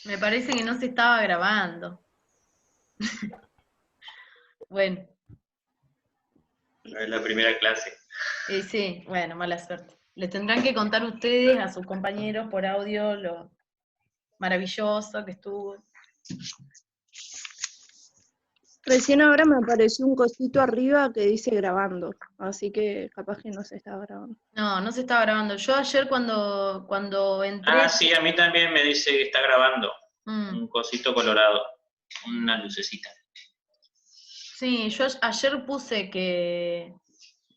Me parece que no se estaba grabando. Bueno, No es la primera clase. sí, bueno, mala suerte. Les tendrán que contar ustedes a sus compañeros por audio lo maravilloso que estuvo. Recién ahora me apareció un cosito arriba que dice grabando, así que capaz que no se está grabando. No, no se estaba grabando. Yo ayer cuando entré... Ah, sí, a mí también me dice que está grabando. Un cosito colorado, una lucecita. Sí, yo ayer puse que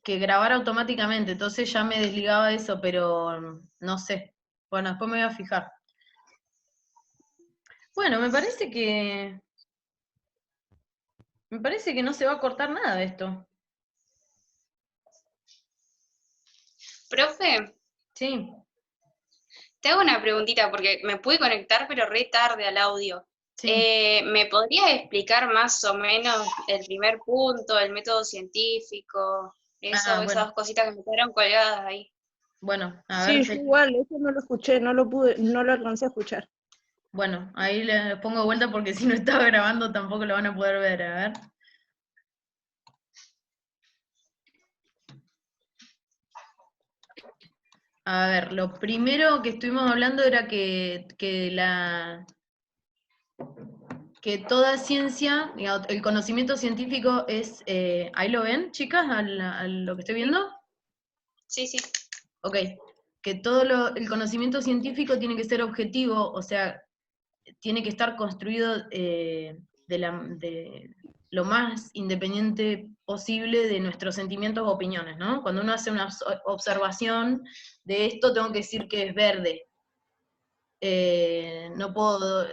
grabara automáticamente, entonces ya me desligaba de eso, pero no sé. Bueno, después me voy a fijar. Bueno, me parece que no se va a cortar nada de esto. Profe, Sí. te hago una preguntita porque me pude conectar pero re tarde al audio. Sí. ¿Me podrías explicar más o menos el primer punto, el método científico, Ah, esas bueno. dos cositas que me quedaron colgadas ahí? Bueno, a Sí, ver. yo igual, eso no lo escuché, no lo alcancé a escuchar. Bueno, ahí le pongo de vuelta porque si no estaba grabando tampoco lo van a poder ver. A ver. A ver, lo primero que estuvimos hablando era que toda ciencia, digamos, el conocimiento científico es, ¿ahí lo ven, chicas, a lo que estoy viendo? Sí, sí. Ok, que el conocimiento científico tiene que ser objetivo, o sea, tiene que estar construido de lo más independiente posible de nuestros sentimientos o opiniones, ¿no? Cuando uno hace una observación de esto, tengo que decir que es verde. No puedo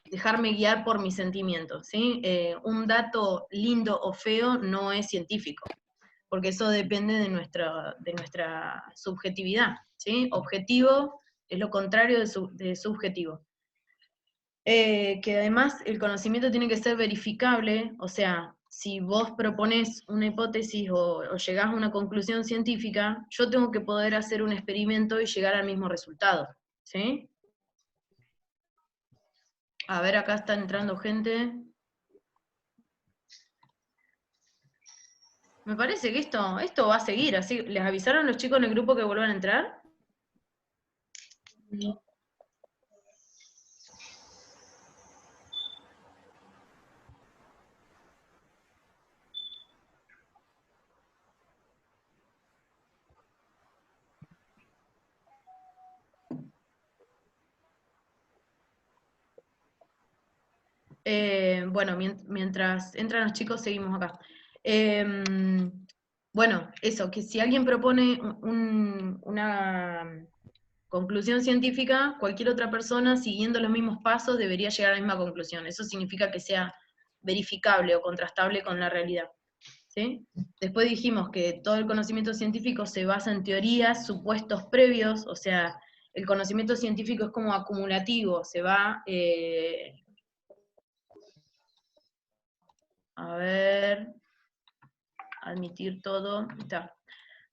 dejarme guiar por mis sentimientos, ¿sí? Un dato lindo o feo no es científico, porque eso depende de nuestra subjetividad, ¿sí? Objetivo es lo contrario de subjetivo. Que además el conocimiento tiene que ser verificable, o sea, si vos propones una hipótesis o llegás a una conclusión científica, yo tengo que poder hacer un experimento y llegar al mismo resultado, ¿sí? A ver, acá está entrando gente. Me parece que esto va a seguir, así. ¿Les avisaron los chicos en el grupo que vuelvan a entrar? Bueno, mientras entran los chicos, seguimos acá. Bueno, eso, que si alguien propone una conclusión científica, cualquier otra persona, siguiendo los mismos pasos, debería llegar a la misma conclusión. Eso significa que sea verificable o contrastable con la realidad, ¿sí? Después dijimos que todo el conocimiento científico se basa en teorías, supuestos previos, o sea, el conocimiento científico es como acumulativo, se va... a ver, admitir todo, está.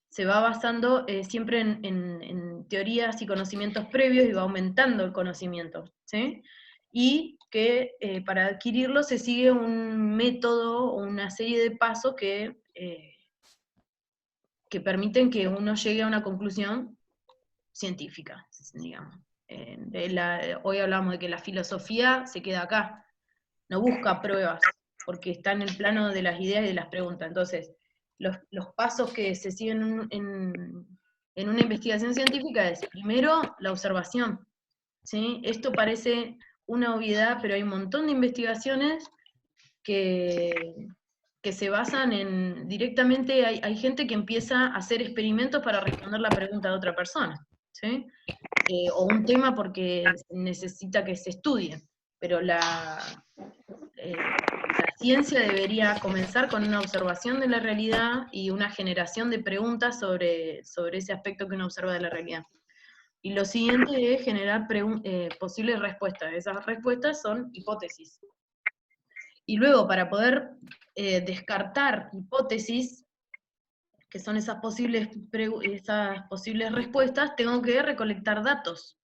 Se va basando siempre en teorías y conocimientos previos y va aumentando el conocimiento, ¿sí? Y que para adquirirlo se sigue un método o una serie de pasos que permiten que uno llegue a una conclusión científica, digamos. Hoy hablamos de que la filosofía se queda acá, no busca pruebas, porque está en el plano de las ideas y de las preguntas. Entonces, los pasos que se siguen en una investigación científica es, primero, la observación, ¿sí? Esto parece una obviedad, pero hay un montón de investigaciones que se basan directamente hay gente que empieza a hacer experimentos para responder la pregunta de otra persona, ¿sí? O un tema porque necesita que se estudie, pero la ciencia debería comenzar con una observación de la realidad y una generación de preguntas sobre ese aspecto que uno observa de la realidad. Y lo siguiente es generar posibles respuestas. Esas respuestas son hipótesis. Y luego, para poder descartar hipótesis, que son esas posibles respuestas, tengo que recolectar datos,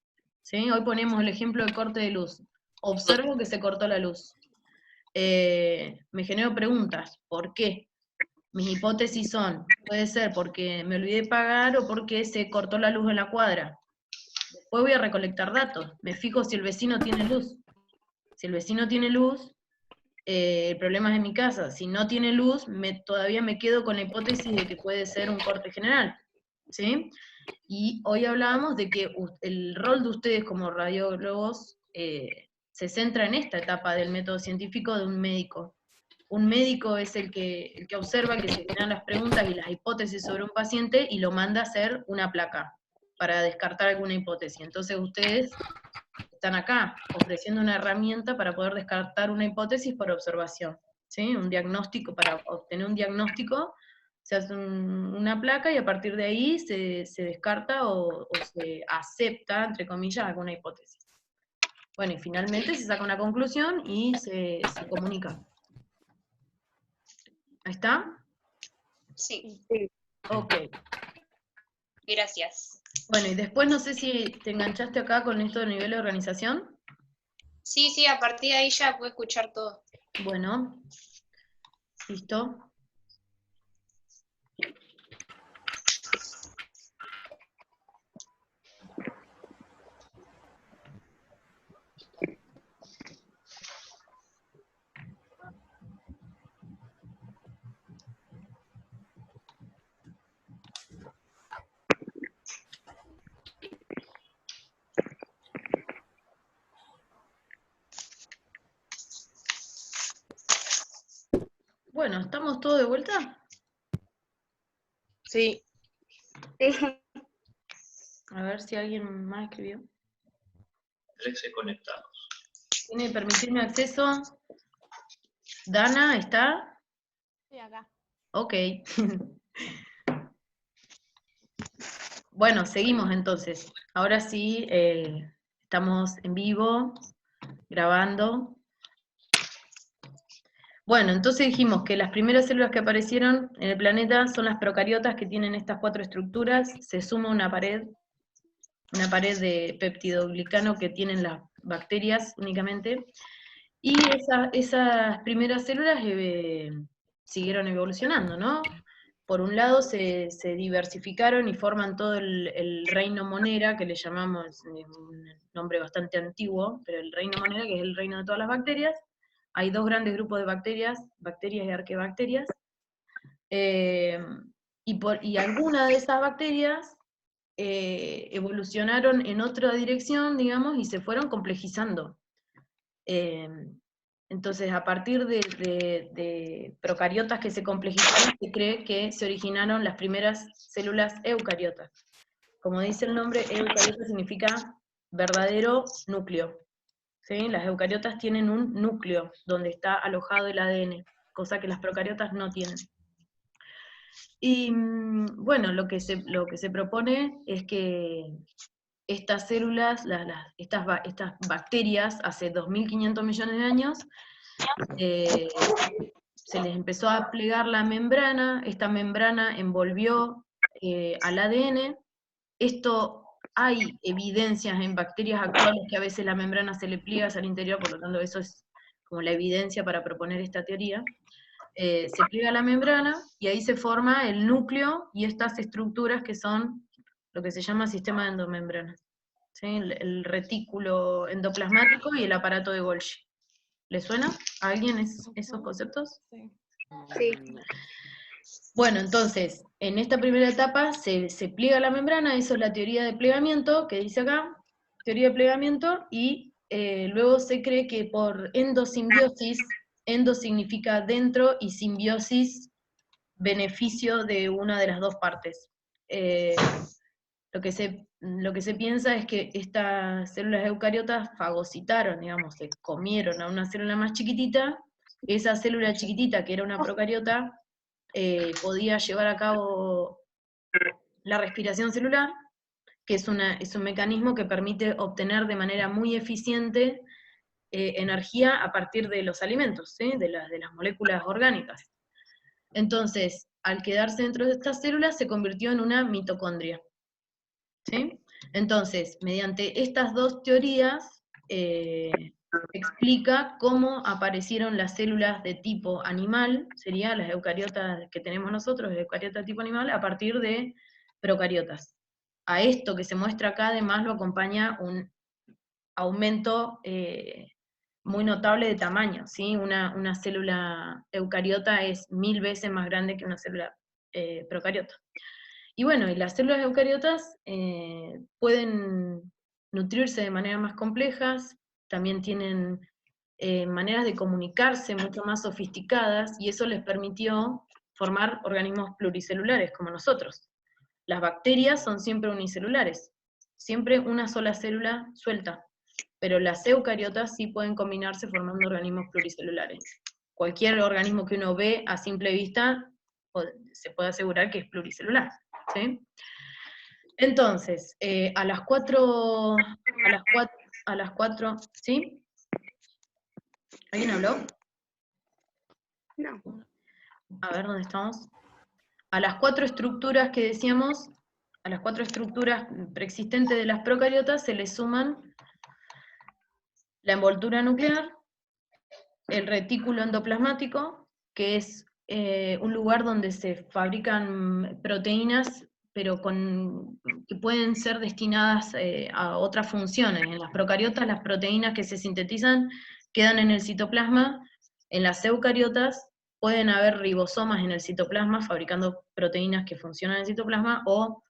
¿sí? Hoy ponemos el ejemplo de corte de luz. Observo que se cortó la luz. Me genero preguntas. ¿Por qué? Mis hipótesis son, puede ser porque me olvidé pagar o porque se cortó la luz en la cuadra. Después voy a recolectar datos. Me fijo si el vecino tiene luz. Si el vecino tiene luz, el problema es en mi casa. Si no tiene luz, todavía me quedo con la hipótesis de que puede ser un corte general. ¿Sí? Y hoy hablábamos de que el rol de ustedes como radiólogos se centra en esta etapa del método científico de un médico. Un médico es el que observa que se generan las preguntas y las hipótesis sobre un paciente y lo manda a hacer una placa para descartar alguna hipótesis. Entonces ustedes están acá ofreciendo una herramienta para poder descartar una hipótesis por observación, ¿sí? Un diagnóstico, para obtener un diagnóstico se hace una placa y a partir de ahí se descarta o se acepta, entre comillas, alguna hipótesis. Bueno, y finalmente se saca una conclusión y se comunica. ¿Ahí está? Sí. Ok. Gracias. Bueno, y después no sé si te enganchaste acá con esto del nivel de organización. Sí, a partir de ahí ya puedo escuchar todo. Bueno, listo. Bueno, ¿estamos todos de vuelta? Sí. A ver si alguien más escribió. 13 conectados. ¿Tiene que permitirme acceso? ¿Dana está? Estoy acá. Ok. Bueno, seguimos entonces. Ahora sí, estamos en vivo, grabando. Bueno, entonces dijimos que las primeras células que aparecieron en el planeta son las procariotas que tienen estas 4 estructuras, se suma una pared de peptidoglicano que tienen las bacterias únicamente, y esas primeras células siguieron evolucionando, ¿no? Por un lado se diversificaron y forman todo el reino Monera, que le llamamos, un nombre bastante antiguo, pero el reino Monera, que es el reino de todas las bacterias. Hay 2 grandes grupos de bacterias y arquebacterias, y algunas de esas bacterias evolucionaron en otra dirección, digamos, y se fueron complejizando. Entonces, a partir de procariotas que se complejizaron, se cree que se originaron las primeras células eucariotas. Como dice el nombre, eucariota significa verdadero núcleo. ¿Sí? Las eucariotas tienen un núcleo donde está alojado el ADN, cosa que las procariotas no tienen. Y bueno, lo que se propone es que estas células, estas bacterias, hace 2.500 millones de años, se les empezó a plegar la membrana, esta membrana envolvió al ADN. Hay evidencias en bacterias actuales que a veces la membrana se le pliega hacia el interior, por lo tanto eso es como la evidencia para proponer esta teoría. Se pliega la membrana y ahí se forma el núcleo y estas estructuras que son lo que se llama sistema de endomembrana. ¿Sí? El retículo endoplasmático y el aparato de Golgi. ¿Le suena a alguien esos conceptos? Sí. Sí. Bueno, entonces, en esta primera etapa se pliega la membrana, eso es la teoría de plegamiento, que dice acá, teoría de plegamiento, y luego se cree que por endosimbiosis, endo significa dentro y simbiosis, beneficio de una de las dos partes. Lo que se piensa es que estas células eucariotas fagocitaron, digamos, se comieron a una célula más chiquitita, esa célula chiquitita, que era una procariota, podía llevar a cabo la respiración celular, que es un mecanismo que permite obtener de manera muy eficiente energía a partir de los alimentos, ¿sí? de las moléculas orgánicas. Entonces, al quedarse dentro de estas células, se convirtió en una mitocondria. ¿Sí? Entonces, mediante estas dos teorías, explica cómo aparecieron las células de tipo animal, serían las eucariotas que tenemos nosotros, eucariotas de tipo animal, a partir de procariotas. A esto que se muestra acá, además, lo acompaña un aumento muy notable de tamaño, ¿sí? Una célula eucariota es 1000 veces más grande que una célula procariota. Y bueno, y las células eucariotas pueden nutrirse de maneras más complejas, también tienen maneras de comunicarse mucho más sofisticadas, y eso les permitió formar organismos pluricelulares como nosotros. Las bacterias son siempre unicelulares, siempre una sola célula suelta, pero las eucariotas sí pueden combinarse formando organismos pluricelulares. Cualquier organismo que uno ve a simple vista se puede asegurar que es pluricelular, ¿sí? Entonces, a las 4, ¿sí? ¿Alguien habló? No. A ver, ¿dónde estamos? A las 4 estructuras que decíamos, a las 4 estructuras preexistentes de las procariotas se le suman la envoltura nuclear, el retículo endoplasmático, que es un lugar donde se fabrican proteínas, pero que pueden ser destinadas a otras funciones. En las procariotas las proteínas que se sintetizan quedan en el citoplasma, en las eucariotas pueden haber ribosomas en el citoplasma fabricando proteínas que funcionan en el citoplasma, o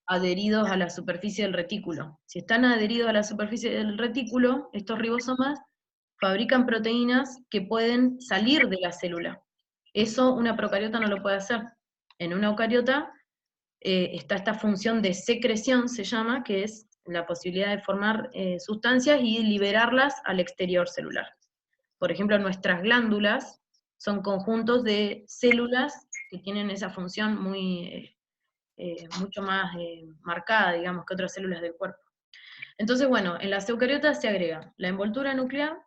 adheridos a la superficie del retículo. Si están adheridos a la superficie del retículo, estos ribosomas fabrican proteínas que pueden salir de la célula. Eso una procariota no lo puede hacer. En una eucariota está esta función de secreción, se llama, que es la posibilidad de formar sustancias y liberarlas al exterior celular. Por ejemplo, nuestras glándulas son conjuntos de células que tienen esa función mucho más marcada, digamos, que otras células del cuerpo. Entonces, bueno, en las eucariotas se agrega la envoltura nuclear,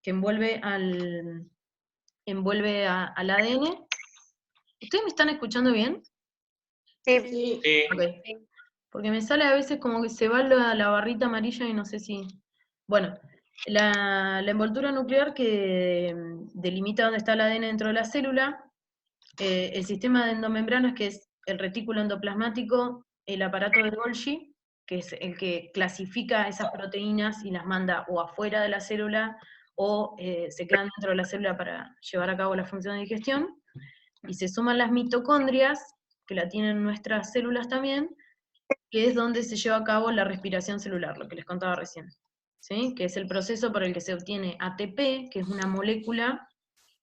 que envuelve al ADN. ¿Ustedes me están escuchando bien? Sí. Sí. Okay. Porque me sale a veces como que se va la barrita amarilla y no sé si... Bueno, la envoltura nuclear que delimita dónde está el ADN dentro de la célula, el sistema de endomembranas, que es el retículo endoplasmático, el aparato de Golgi, que es el que clasifica esas proteínas y las manda o afuera de la célula, o se quedan dentro de la célula para llevar a cabo la función de digestión, y se suman las mitocondrias, que la tienen nuestras células también, que es donde se lleva a cabo la respiración celular, lo que les contaba recién, ¿sí? Que es el proceso por el que se obtiene ATP, que es una molécula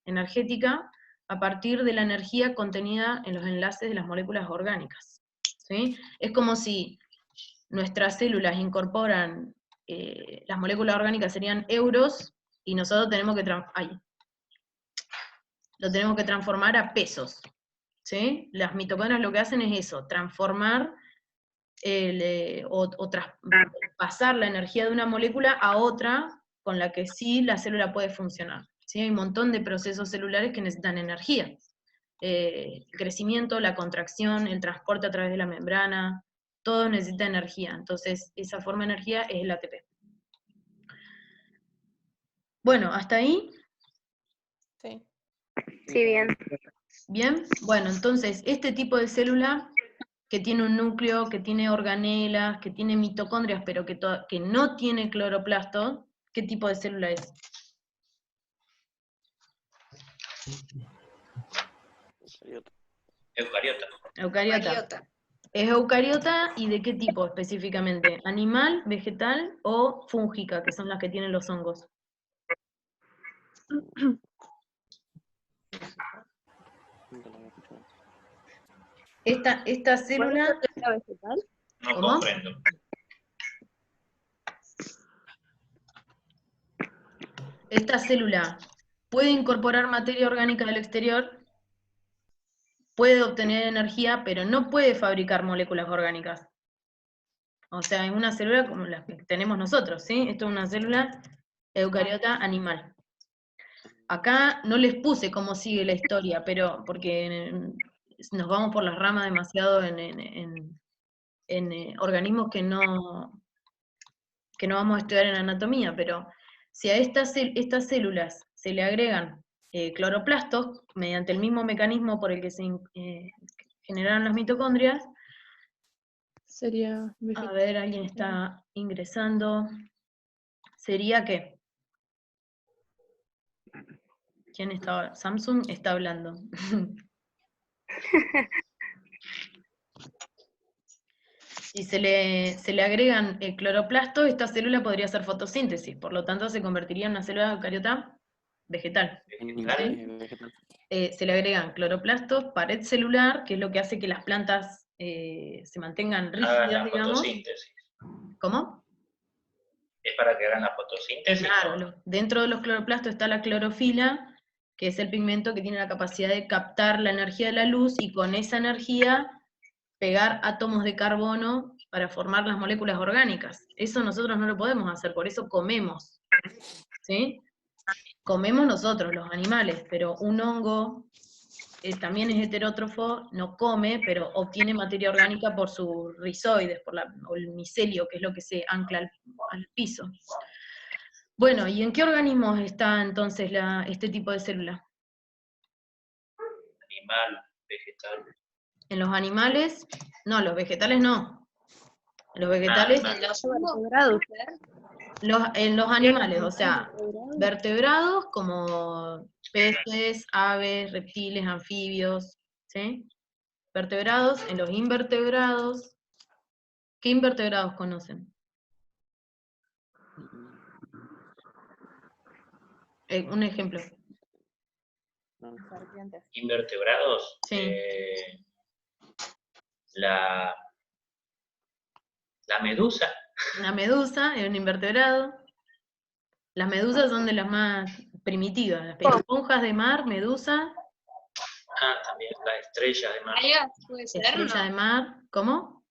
energética, a partir de la energía contenida en los enlaces de las moléculas orgánicas, ¿sí? Es como si nuestras células incorporan, las moléculas orgánicas serían euros, y nosotros tenemos que lo tenemos que transformar a pesos, ¿sí? Las mitocondrias lo que hacen es eso, transformar pasar la energía de una molécula a otra con la que sí la célula puede funcionar, ¿sí? Hay un montón de procesos celulares que necesitan energía. El crecimiento, la contracción, el transporte a través de la membrana, todo necesita energía. Entonces, esa forma de energía es el ATP. Bueno, ¿hasta ahí? Sí. Sí, bien. Bien, bueno, entonces, este tipo de célula que tiene un núcleo, que tiene organelas, que tiene mitocondrias, pero que no tiene cloroplasto, ¿qué tipo de célula es? Eucariota. Eucariota. ¿Es eucariota y de qué tipo específicamente? ¿Animal, vegetal o fúngica, que son las que tienen los hongos? Esta célula... vegetal? No ¿Cómo? comprendo. Esta célula puede incorporar materia orgánica del exterior, puede obtener energía, pero no puede fabricar moléculas orgánicas. O sea, es una célula como la que tenemos nosotros, ¿sí? Esto es una célula eucariota animal. Acá no les puse cómo sigue la historia, pero porque nos vamos por las ramas demasiado en organismos que no vamos a estudiar en anatomía, pero si a estas células se le agregan cloroplastos, mediante el mismo mecanismo por el que se generaron las mitocondrias, Sería a ver, alguien está ingresando, ¿sería qué? ¿Quién está? Samsung está hablando. Si se le agregan el cloroplasto, esta célula podría hacer fotosíntesis, por lo tanto se convertiría en una célula eucariota vegetal. Se le agregan cloroplastos, pared celular, que es lo que hace que las plantas se mantengan rígidas, la digamos. fotosíntesis. ¿Cómo? ¿Es para que hagan la fotosíntesis? Claro, dentro de los cloroplastos está la clorofila, que es el pigmento que tiene la capacidad de captar la energía de la luz y con esa energía pegar átomos de carbono para formar las moléculas orgánicas. Eso nosotros no lo podemos hacer, por eso comemos, ¿sí? Comemos nosotros, los animales, pero un hongo también es heterótrofo, no come, pero obtiene materia orgánica por sus rizoides, o el micelio, que es lo que se ancla al piso. Bueno, ¿y en qué organismos está entonces este tipo de célula? Animal, vegetal. En los animales, no, los vegetales no. Los vegetales, en los animales, o sea, vertebrados como peces, aves, reptiles, anfibios, ¿sí? Vertebrados, en los invertebrados, ¿qué invertebrados conocen? Un ejemplo. Invertebrados. Sí. La medusa. La medusa es un invertebrado. Las medusas son de las más primitivas. Las esponjas de mar, medusa. También la estrella de mar. ¿Algas puede ser o Estrella de no? mar. ¿Cómo?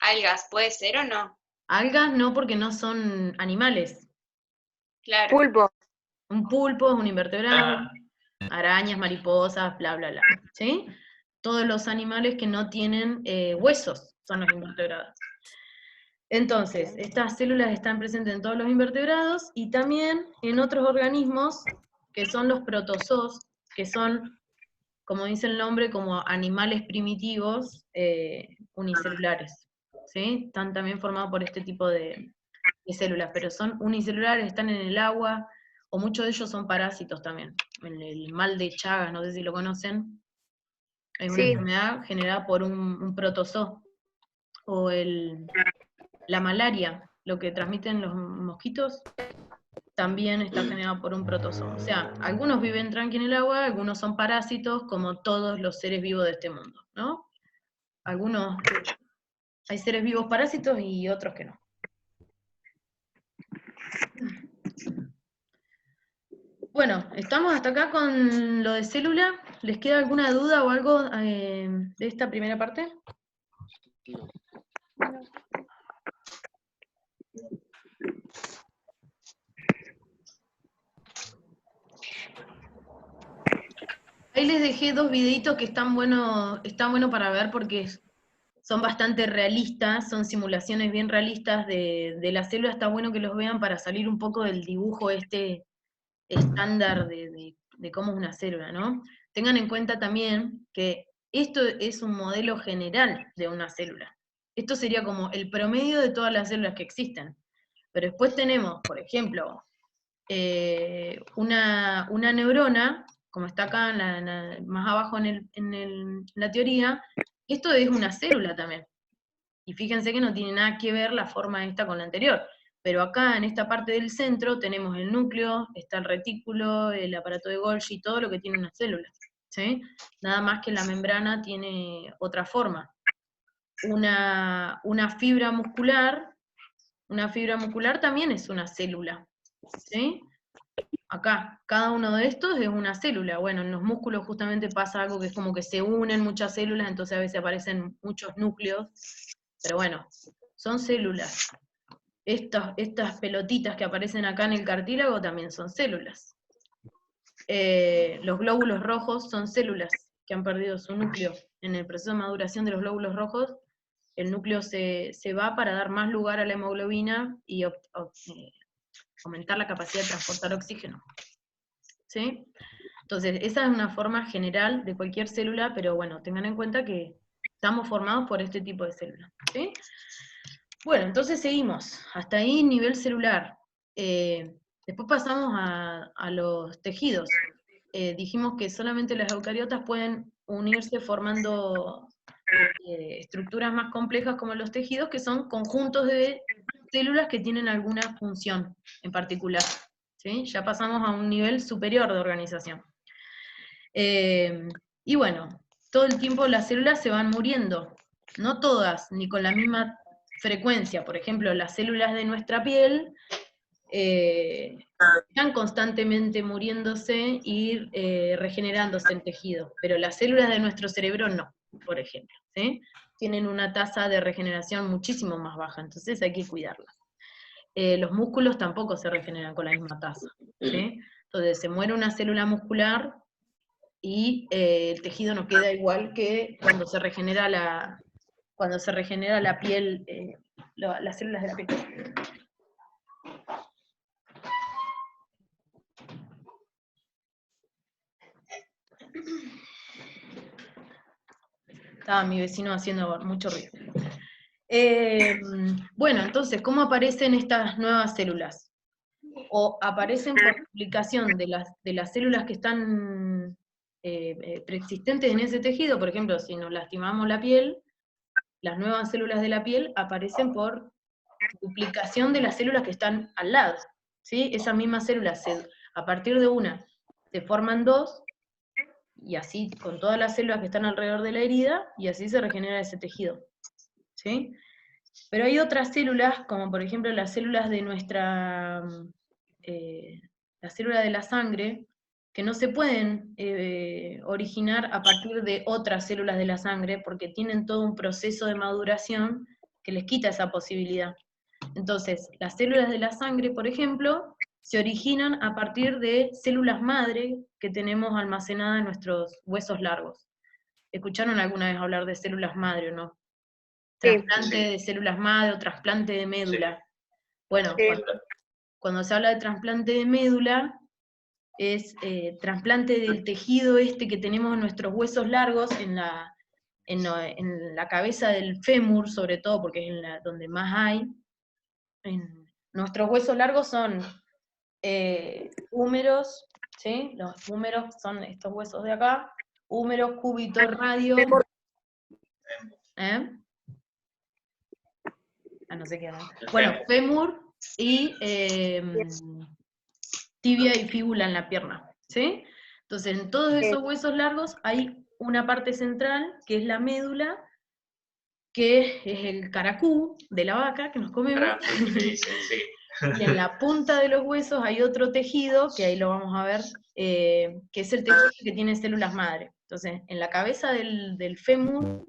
¿Algas puede ser o no? Algas no, porque no son animales. Claro. Pulpo. Un pulpo es un invertebrado. Arañas, mariposas, bla, bla, bla. ¿Sí? Todos los animales que no tienen huesos son los invertebrados. Entonces, estas células están presentes en todos los invertebrados y también en otros organismos que son los protozoos, que son, como dice el nombre, como animales primitivos unicelulares. ¿Sí? Están también formados por este tipo de células, pero son unicelulares, están en el agua, o muchos de ellos son parásitos también. El mal de Chagas, no sé si lo conocen, es una enfermedad generada por un protozoo, o la malaria, lo que transmiten los mosquitos, también está generado por un protozoo. O sea, algunos viven tranqui en el agua, algunos son parásitos, como todos los seres vivos de este mundo, ¿no? Hay seres vivos parásitos y otros que no. Bueno, estamos hasta acá con lo de célula. ¿Les queda alguna duda o algo de esta primera parte? Ahí les dejé 2 videitos que están bueno para ver porque son bastante realistas, son simulaciones bien realistas de la célula. Está bueno que los vean para salir un poco del dibujo estándar de cómo es una célula, ¿no? Tengan en cuenta también que esto es un modelo general de una célula. Esto sería como el promedio de todas las células que existen. Pero después tenemos, por ejemplo, una neurona, como está acá más abajo en la teoría, esto es una célula también. Y fíjense que no tiene nada que ver la forma esta con la anterior. Pero acá en esta parte del centro tenemos el núcleo, está el retículo, el aparato de Golgi, todo lo que tiene una célula, ¿sí? Nada más que la membrana tiene otra forma. Una fibra muscular también es una célula, ¿sí? Acá, cada uno de estos es una célula. Bueno, en los músculos justamente pasa algo que es como que se unen muchas células, entonces a veces aparecen muchos núcleos, pero bueno, son células. Estas pelotitas que aparecen acá en el cartílago también son células. Los glóbulos rojos son células que han perdido su núcleo. En el proceso de maduración de los glóbulos rojos el núcleo se va para dar más lugar a la hemoglobina y aumentar la capacidad de transportar oxígeno. ¿Sí? Entonces, esa es una forma general de cualquier célula, pero bueno, tengan en cuenta que estamos formados por este tipo de células. ¿Sí? Bueno, entonces seguimos. Hasta ahí nivel celular. Después pasamos a los tejidos. Dijimos que solamente las eucariotas pueden unirse formando estructuras más complejas como los tejidos, que son conjuntos de células que tienen alguna función en particular. ¿Sí? Ya pasamos a un nivel superior de organización. Y bueno, todo el tiempo las células se van muriendo, no todas, ni con la misma frecuencia. Por ejemplo, las células de nuestra piel están constantemente muriéndose y regenerándose en tejido, pero las células de nuestro cerebro no, por ejemplo, ¿sí? Tienen una tasa de regeneración muchísimo más baja, entonces hay que cuidarlas. Los músculos tampoco se regeneran con la misma tasa, ¿sí? Entonces se muere una célula muscular y el tejido no queda igual que cuando se regenera la piel, las células de la piel. Estaba mi vecino haciendo mucho ruido. Bueno, entonces, ¿cómo aparecen estas nuevas células? O aparecen por duplicación de las células que están preexistentes en ese tejido. Por ejemplo, si nos lastimamos la piel, las nuevas células de la piel aparecen por duplicación de las células que están al lado. ¿Sí? Esas mismas células, a partir de una, se forman dos, y así con todas las células que están alrededor de la herida, y así se regenera ese tejido. ¿Sí? Pero hay otras células, como por ejemplo las células de nuestra, la célula de la sangre, que no se pueden originar a partir de otras células de la sangre, porque tienen todo un proceso de maduración que les quita esa posibilidad. Entonces, las células de la sangre, por ejemplo, se originan a partir de células madre que tenemos almacenadas en nuestros huesos largos. ¿Escucharon alguna vez hablar de células madre o no? Trasplante de células madre o trasplante de médula. Sí. Bueno, cuando se habla de trasplante de médula, es trasplante del tejido este que tenemos en nuestros huesos largos, en la cabeza del fémur, sobre todo, porque es donde más hay. Nuestros huesos largos son húmeros, ¿sí? Los húmeros son estos huesos de acá, húmero, cúbito, radio. No sé qué era. Bueno, fémur y tibia y fíbula en la pierna, ¿sí? Entonces, en todos esos huesos largos hay una parte central, que es la médula, que es el caracú de la vaca que nos comemos. Sí, sí, sí. Y en la punta de los huesos hay otro tejido, que ahí lo vamos a ver, que es el tejido que tiene células madre. Entonces, en la cabeza del fémur,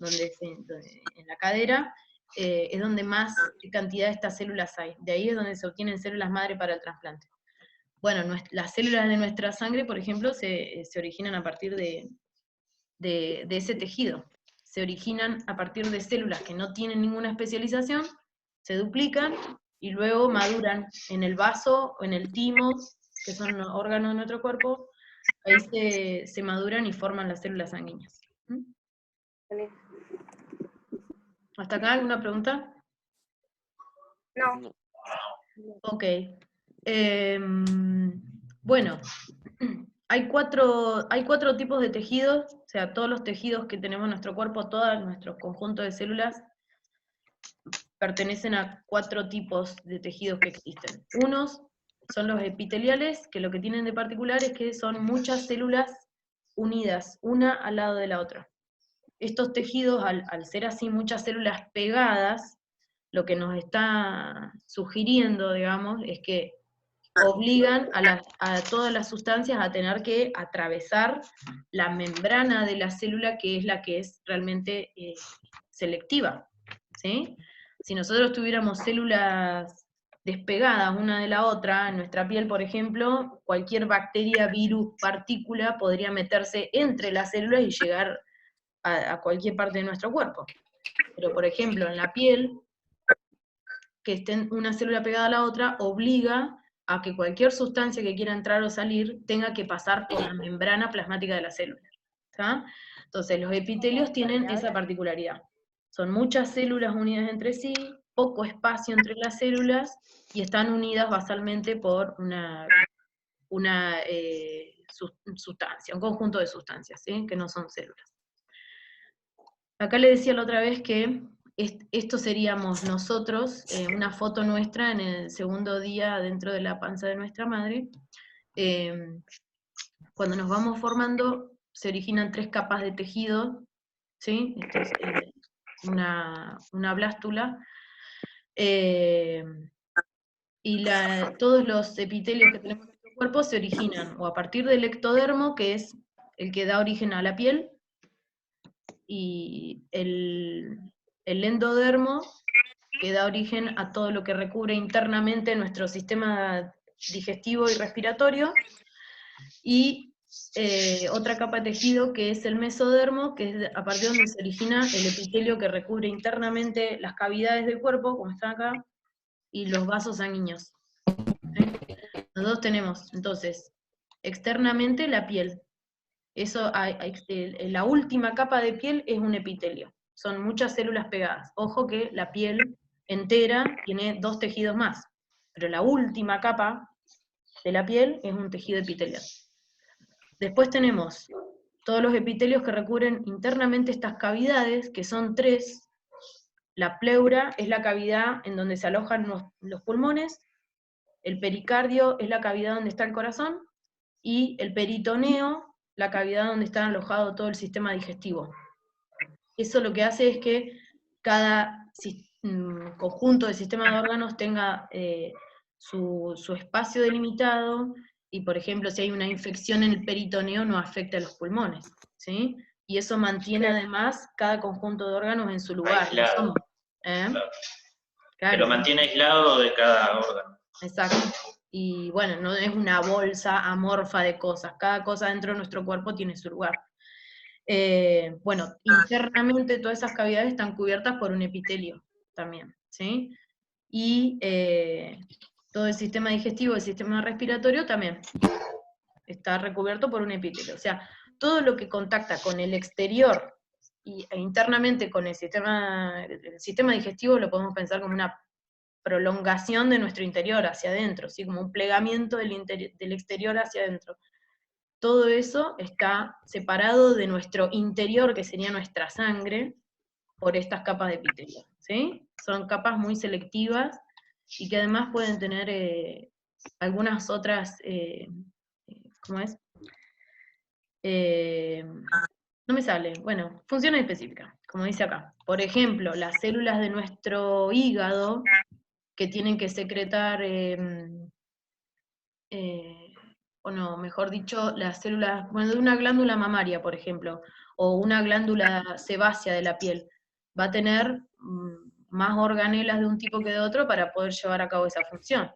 en la cadera, es donde más cantidad de estas células hay. De ahí es donde se obtienen células madre para el trasplante. Bueno, las células de nuestra sangre, por ejemplo, se originan a partir de ese tejido. Se originan a partir de células que no tienen ninguna especialización, se duplican, y luego maduran en el vaso o en el timo, que son órganos de nuestro cuerpo, ahí se maduran y forman las células sanguíneas. ¿Hasta acá alguna pregunta? No. Ok. Bueno, hay cuatro tipos de tejidos, o sea, todos los tejidos que tenemos en nuestro cuerpo, todo nuestro conjunto de células, pertenecen a 4 tipos de tejidos que existen. Unos son los epiteliales, que lo que tienen de particular es que son muchas células unidas, una al lado de la otra. Estos tejidos, al ser así muchas células pegadas, lo que nos está sugiriendo, digamos, es que obligan a todas las sustancias a tener que atravesar la membrana de la célula, que es la que es realmente selectiva, ¿sí? Si nosotros tuviéramos células despegadas una de la otra, en nuestra piel, por ejemplo, cualquier bacteria, virus, partícula podría meterse entre las células y llegar a cualquier parte de nuestro cuerpo. Pero, por ejemplo, en la piel, que estén una célula pegada a la otra, obliga a que cualquier sustancia que quiera entrar o salir tenga que pasar por la membrana plasmática de la célula. ¿Tá? Entonces, los epitelios tienen esa particularidad. Son muchas células unidas entre sí, poco espacio entre las células, y están unidas basalmente por una sustancia, un conjunto de sustancias, ¿sí? Que no son células. Acá le decía la otra vez que esto seríamos nosotros, una foto nuestra en el segundo día dentro de la panza de nuestra madre. Cuando nos vamos formando, se originan 3 capas de tejido, ¿sí? Esto es una blástula. Y todos los epitelios que tenemos en nuestro cuerpo se originan o a partir del ectodermo, que es el que da origen a la piel, y el endodermo, que da origen a todo lo que recubre internamente nuestro sistema digestivo y respiratorio, y otra capa de tejido que es el mesodermo, que es a partir de donde se origina el epitelio que recubre internamente las cavidades del cuerpo, como están acá, y los vasos sanguíneos. Nosotros tenemos, entonces, externamente la piel. Eso, la última capa de piel es un epitelio. Son muchas células pegadas. Ojo que la piel entera tiene 2 tejidos más, pero la última capa de la piel es un tejido epitelial. Después tenemos todos los epitelios que recubren internamente estas cavidades, que son 3. La pleura es la cavidad en donde se alojan los pulmones, el pericardio es la cavidad donde está el corazón, y el peritoneo, la cavidad donde está alojado todo el sistema digestivo. Eso lo que hace es que cada conjunto de sistema de órganos tenga su espacio delimitado, y por ejemplo, si hay una infección en el peritoneo no afecta a los pulmones, ¿sí? Y eso mantiene además cada conjunto de órganos en su lugar. Aislado. Claro. Que lo mantiene aislado de cada órgano. Exacto. Y bueno, no es una bolsa amorfa de cosas, cada cosa dentro de nuestro cuerpo tiene su lugar. Bueno, internamente todas esas cavidades están cubiertas por un epitelio también, ¿sí? Y todo el sistema digestivo, el sistema respiratorio también está recubierto por un epitelio. O sea, todo lo que contacta con el exterior e internamente con el sistema digestivo lo podemos pensar como una prolongación de nuestro interior hacia adentro, ¿sí? Como un plegamiento del exterior hacia adentro. Todo eso está separado de nuestro interior, que sería nuestra sangre, por estas capas de epitelio, ¿sí? Son capas muy selectivas y que además pueden tener algunas otras, ¿cómo es? No me sale, bueno, funciones específicas, como dice acá. Por ejemplo, las células de nuestro hígado, que tienen que secretar, o no, mejor dicho, las células, bueno, de una glándula mamaria, por ejemplo, o una glándula sebácea de la piel, va a tener más organelas de un tipo que de otro para poder llevar a cabo esa función.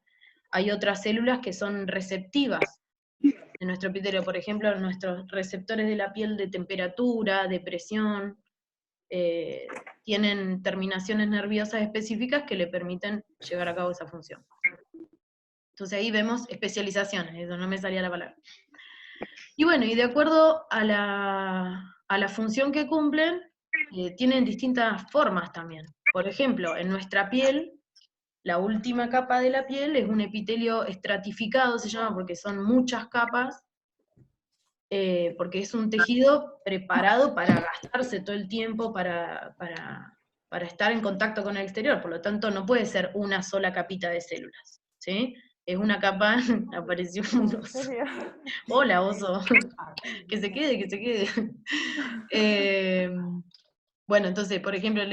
Hay otras células que son receptivas de nuestro epitelio, por ejemplo, nuestros receptores de la piel de temperatura, de presión, tienen terminaciones nerviosas específicas que le permiten llevar a cabo esa función. Entonces ahí vemos especializaciones, eso no me salía la palabra. Y bueno, y de acuerdo a la función que cumplen, tienen distintas formas también. Por ejemplo, en nuestra piel, la última capa de la piel es un epitelio estratificado, se llama, porque son muchas capas, porque es un tejido preparado para gastarse todo el tiempo, para estar en contacto con el exterior, por lo tanto no puede ser una sola capita de células, ¿sí? Es una capa, apareció un oso. Hola, oso. Que se quede, que se quede. Bueno, entonces, por ejemplo, el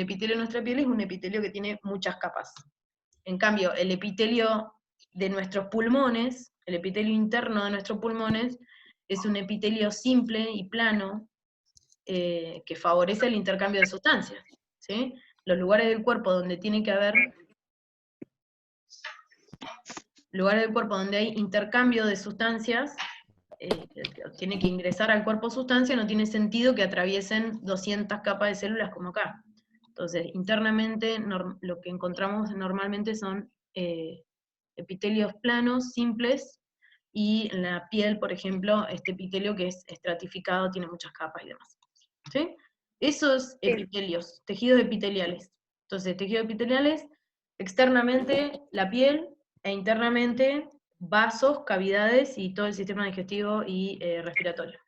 epitelio de nuestra piel es un epitelio que tiene muchas capas. En cambio, el epitelio de nuestros pulmones, el epitelio interno de nuestros pulmones, es un epitelio simple y plano, que favorece el intercambio de sustancias, ¿sí? Los lugares del cuerpo donde tiene que haber lugares del cuerpo donde hay intercambio de sustancias, tiene que ingresar al cuerpo sustancia, no tiene sentido que atraviesen 200 capas de células como acá. Entonces, internamente lo que encontramos normalmente son epitelios planos, simples, y en la piel, por ejemplo, este epitelio que es estratificado, tiene muchas capas y demás. ¿Sí? Esos epitelios, tejidos epiteliales. Entonces, tejidos epiteliales, externamente la piel, e internamente vasos, cavidades y todo el sistema digestivo y respiratorio.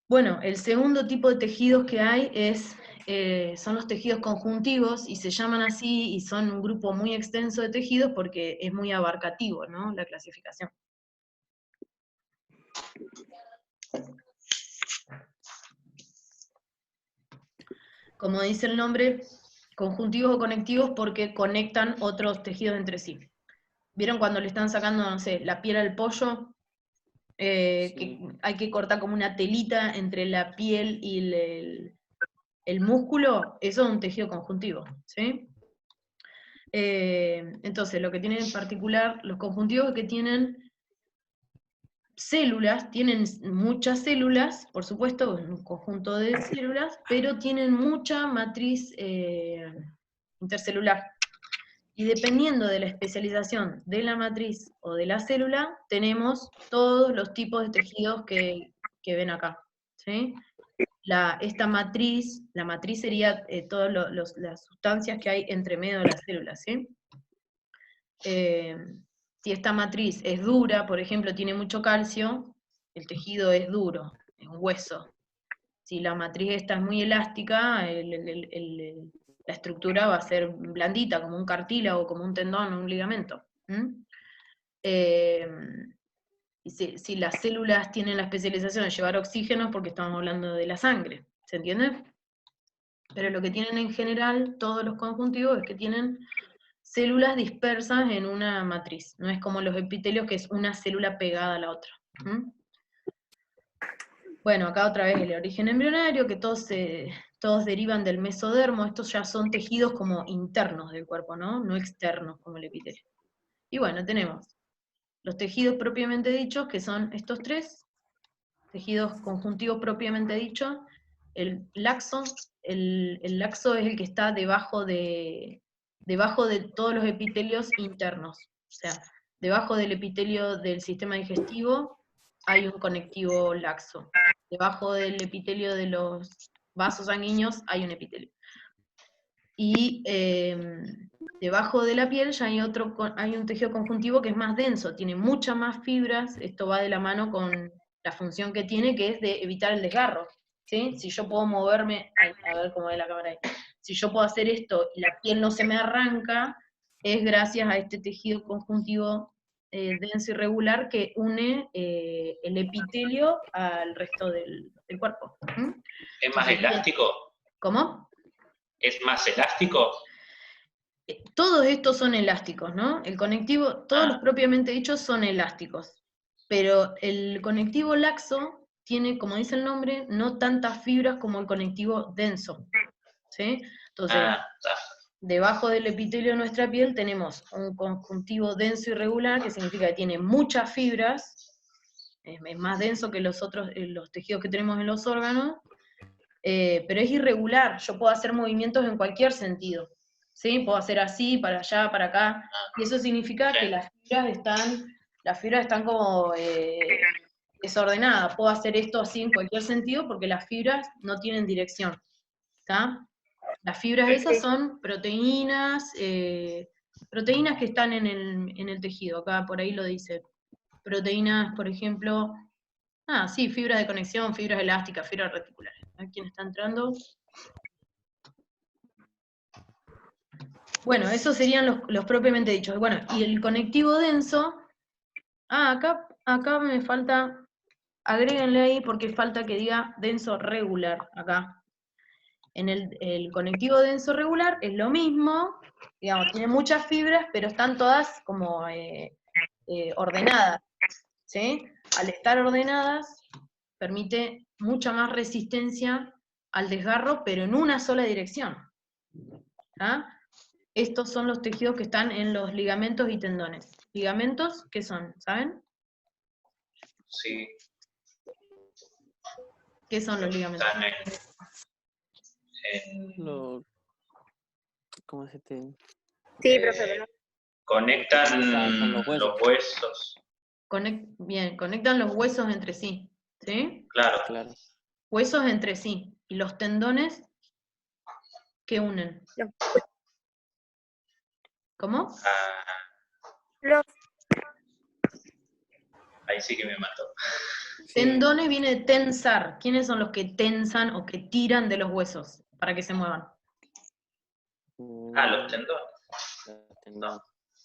Bueno, el segundo tipo de tejidos que hay son los tejidos conjuntivos, y se llaman así, y son un grupo muy extenso de tejidos porque es muy abarcativo, ¿no?, la clasificación. Como dice el nombre, conjuntivos o conectivos porque conectan otros tejidos entre sí. ¿Vieron cuando le están sacando, no sé, la piel al pollo? Que hay que cortar como una telita entre la piel y el músculo, eso es un tejido conjuntivo, ¿sí? Entonces, lo que tienen en particular los conjuntivos es que tienen células, tienen muchas células, por supuesto, un conjunto de células, pero tienen mucha matriz intercelular. Y dependiendo de la especialización de la matriz o de la célula, tenemos todos los tipos de tejidos que ven acá, ¿sí? Esta matriz, la matriz sería todas las sustancias que hay entre medio de las células, ¿sí? Si esta matriz es dura, por ejemplo, tiene mucho calcio, el tejido es duro, es un hueso. Si la matriz esta es muy elástica, la estructura va a ser blandita, como un cartílago, como un tendón o un ligamento. Y si las células tienen la especialización de llevar oxígeno, porque estamos hablando de la sangre, ¿se entiende? Pero lo que tienen en general todos los conjuntivos es que tienen células dispersas en una matriz, no es como los epitelios que es una célula pegada a la otra. Bueno, acá otra vez el origen embrionario, que todos derivan del mesodermo, estos ya son tejidos como internos del cuerpo, ¿no? No externos como el epitelio. Y bueno, tenemos los tejidos propiamente dichos, que son estos tres, tejidos conjuntivos propiamente dichos, el laxo es el que está debajo de todos los epitelios internos, o sea, debajo del epitelio del sistema digestivo hay un conectivo laxo, debajo del epitelio de los vasos sanguíneos hay un epitelio. Y debajo de la piel ya hay un tejido conjuntivo que es más denso, tiene muchas más fibras, esto va de la mano con la función que tiene, que es de evitar el desgarro, ¿sí? Si yo puedo moverme, a ver cómo ve la cámara ahí, si yo puedo hacer esto y la piel no se me arranca, es gracias a este tejido conjuntivo denso y regular que une el epitelio al resto del cuerpo. ¿Es más elástico? ¿Cómo? ¿Es más elástico? Todos estos son elásticos, ¿no? El conectivo, todos los propiamente dichos son elásticos, pero el conectivo laxo tiene, como dice el nombre, no tantas fibras como el conectivo denso, ¿sí? Entonces, debajo del epitelio de nuestra piel tenemos un conjuntivo denso y regular, que significa que tiene muchas fibras, es más denso que los otros, los tejidos que tenemos en los órganos, pero es irregular, yo puedo hacer movimientos en cualquier sentido, ¿sí? Puedo hacer así, para allá, para acá, y eso significa que las fibras están como desordenadas, puedo hacer esto así en cualquier sentido porque las fibras no tienen dirección, ¿está? Las fibras esas son proteínas, proteínas que están en el tejido, acá por ahí lo dice, proteínas, por ejemplo, sí, fibras de conexión, fibras elásticas, fibras reticulares. A ver quién está entrando. Bueno, esos serían los propiamente dichos. Bueno, y el conectivo denso, acá me falta, agréguenle ahí porque falta que diga denso regular, acá. En el conectivo denso regular es lo mismo, digamos, tiene muchas fibras, pero están todas como ordenadas, ¿sí? Al estar ordenadas, permite mucha más resistencia al desgarro, pero en una sola dirección. Estos son los tejidos que están en los ligamentos y tendones. ¿Ligamentos qué son? ¿Saben? Sí. ¿Qué son los ligamentos? Están ¿Cómo se te...? Sí, profe, pero conectan los huesos. los huesos. Bien, conectan los huesos entre sí, ¿sí? Claro. Claro. Huesos entre sí. ¿Y los tendones qué unen? ¿Cómo? Ahí sí que me mató. Sí. Tendones viene de tensar. ¿Quiénes son los que tensan o que tiran de los huesos para que se muevan? Los tendones. Los tendones.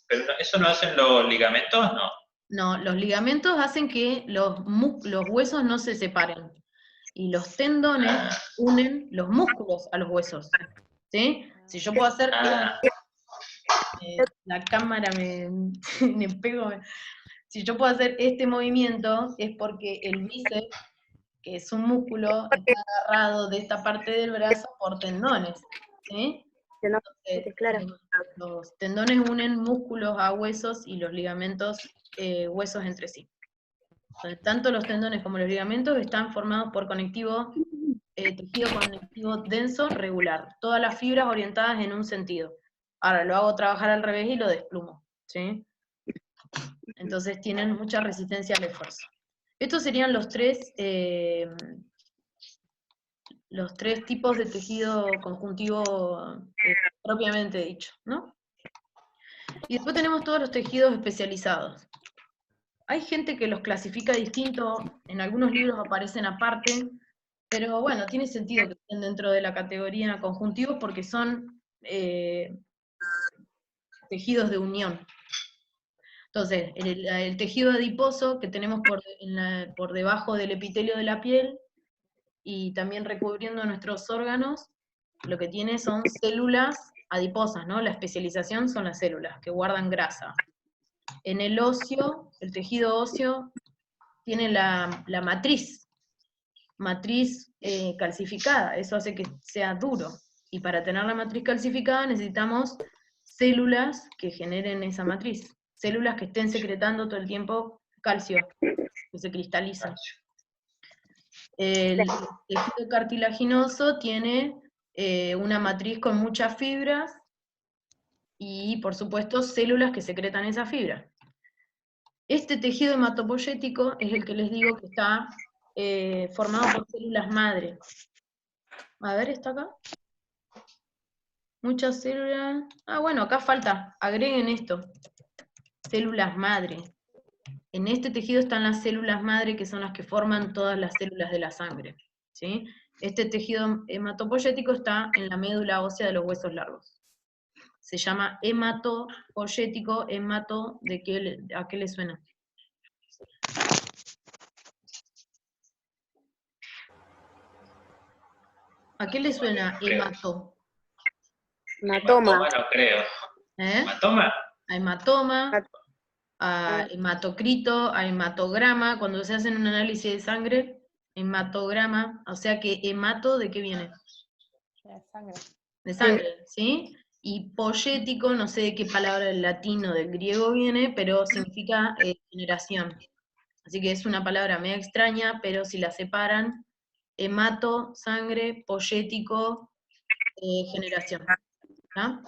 ¿Pero eso no hacen los ligamentos? No. No, los ligamentos hacen que los huesos no se separen. Y los tendones unen los músculos a los huesos. ¿Sí? Si yo puedo hacer... la cámara me pego. Si yo puedo hacer este movimiento, es porque el bíceps, que es un músculo, está agarrado de esta parte del brazo por tendones. ¿Sí? Entonces, claro. los tendones unen músculos a huesos y los ligamentos huesos entre sí. Entonces, tanto los tendones como los ligamentos están formados por tejido conectivo denso regular. Todas las fibras orientadas en un sentido. Ahora lo hago trabajar al revés y lo desplumo. ¿Sí? Entonces tienen mucha resistencia al esfuerzo. Estos serían los tres tipos de tejido conjuntivo propiamente dicho, ¿no? Y después tenemos todos los tejidos especializados. Hay gente que los clasifica distinto, en algunos libros aparecen aparte, pero bueno, tiene sentido que estén dentro de la categoría conjuntivos porque son tejidos de unión. Entonces, el tejido adiposo que tenemos por debajo del epitelio de la piel y también recubriendo nuestros órganos, lo que tiene son células adiposas, ¿no? La especialización son las células que guardan grasa. En el óseo, el tejido óseo, tiene la matriz calcificada, eso hace que sea duro. Y para tener la matriz calcificada necesitamos células que generen esa matriz, células que estén secretando todo el tiempo calcio, que se cristalizan. El tejido cartilaginoso tiene una matriz con muchas fibras y, por supuesto, células que secretan esa fibra. Este tejido hematopoyético es el que les digo que está formado por células madre. A ver, ¿está acá? Muchas células... bueno, acá falta, agreguen esto. Células madre. En este tejido están las células madre, que son las que forman todas las células de la sangre. ¿Sí? Este tejido hematopoyético está en la médula ósea de los huesos largos. Se llama hematopoyético, ¿a qué le suena? ¿A qué le suena hemato? Hematoma. No creo. ¿Hematoma? A hematoma, a hematocrito, a hematograma, cuando se hacen un análisis de sangre, hematograma, o sea que hemato, ¿de qué viene? De sangre. De sangre, ¿sí? Y poyético, no sé de qué palabra del latín o del griego viene, pero significa generación. Así que es una palabra media extraña, pero si la separan, hemato, sangre, poyético, generación. ¿Ah?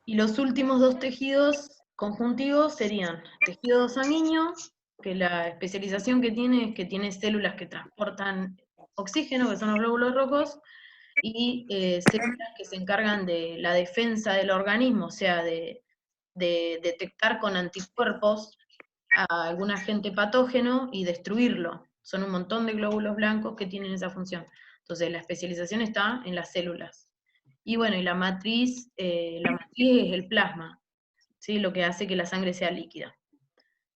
Y los últimos dos tejidos conjuntivos serían tejido sanguíneo, que la especialización que tiene es que tiene células que transportan oxígeno, que son los glóbulos rojos, y células que se encargan de la defensa del organismo, o sea, de detectar con anticuerpos a algún agente patógeno y destruirlo. Son un montón de glóbulos blancos que tienen esa función. Entonces, la especialización está en las células. Y bueno, y la matriz es el plasma, ¿sí? Lo que hace que la sangre sea líquida.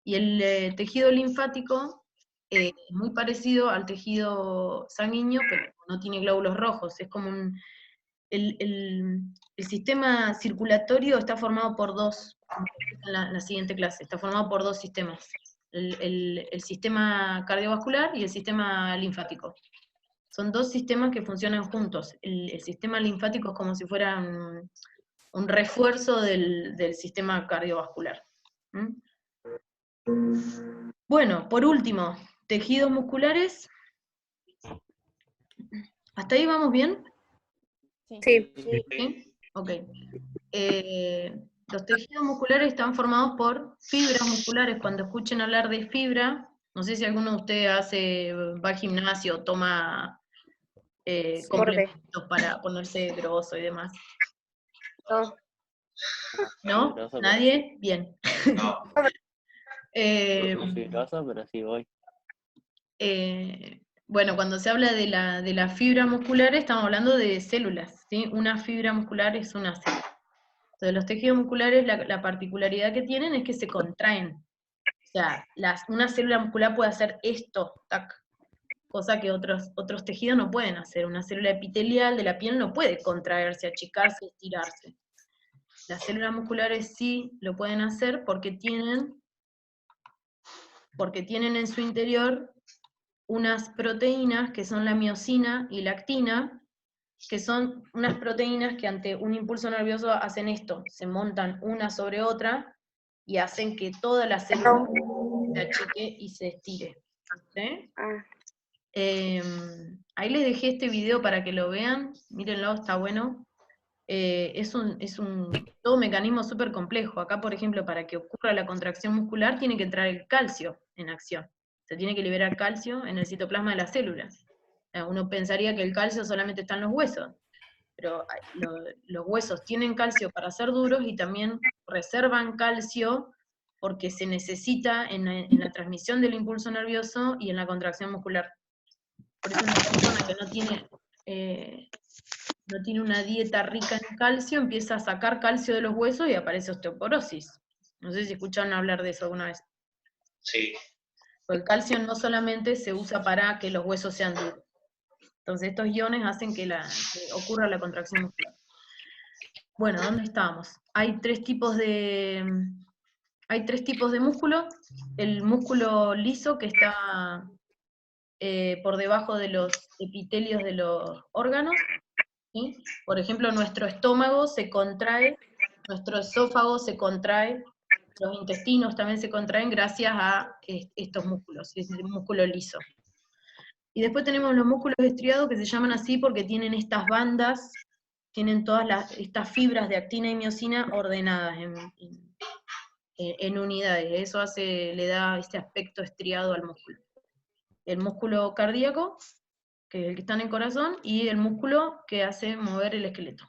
Y el tejido linfático es muy parecido al tejido sanguíneo, pero no tiene glóbulos rojos. Es como el sistema circulatorio está formado por dos, en la siguiente clase, está formado por dos sistemas. El sistema cardiovascular y el sistema linfático. Son dos sistemas que funcionan juntos. El sistema linfático es como si fuera un refuerzo del sistema cardiovascular. ¿Mm? Bueno, por último, tejidos musculares. ¿Hasta ahí vamos bien? Sí. ¿Sí? Ok. Los tejidos musculares están formados por fibras musculares. Cuando escuchen hablar de fibra, no sé si alguno de ustedes va al gimnasio, toma complementos para ponerse grosso y demás. No. ¿No? Fibroso, ¿Nadie? Bien. No. No fibroso, pero sí voy. Bueno, cuando se habla de la fibra muscular, estamos hablando de células, ¿sí? Una fibra muscular es una célula. Entonces, los tejidos musculares, la particularidad que tienen es que se contraen. O sea, una célula muscular puede hacer esto, tac, cosa que otros tejidos no pueden hacer. Una célula epitelial de la piel no puede contraerse, achicarse, estirarse. Las células musculares sí lo pueden hacer porque tienen en su interior unas proteínas que son la miosina y la actina, que son unas proteínas que ante un impulso nervioso hacen esto, se montan una sobre otra y hacen que toda la célula se achique y se estire. ¿Sí? Ahí les dejé este video para que lo vean, mírenlo, está bueno. Es un todo mecanismo súper complejo. Acá, por ejemplo, para que ocurra la contracción muscular, tiene que entrar el calcio en acción. Se tiene que liberar calcio en el citoplasma de las células. Uno pensaría que el calcio solamente está en los huesos, pero los huesos tienen calcio para ser duros y también reservan calcio porque se necesita en la transmisión del impulso nervioso y en la contracción muscular. Por eso una persona que no tiene una dieta rica en calcio, empieza a sacar calcio de los huesos y aparece osteoporosis. No sé si escucharon hablar de eso alguna vez. Sí. Porque el calcio no solamente se usa para que los huesos sean duros. Entonces estos iones hacen que ocurra la contracción muscular. Bueno, ¿dónde estábamos? Hay tres tipos de músculo. El músculo liso, que está por debajo de los epitelios de los órganos. ¿Sí? Por ejemplo, nuestro estómago se contrae, nuestro esófago se contrae, los intestinos también se contraen gracias a estos músculos, es el músculo liso. Y después tenemos los músculos estriados, que se llaman así porque tienen estas bandas, tienen todas estas fibras de actina y miosina ordenadas en unidades. Eso le da este aspecto estriado al músculo. El músculo cardíaco, que es el que está en el corazón, y el músculo que hace mover el esqueleto.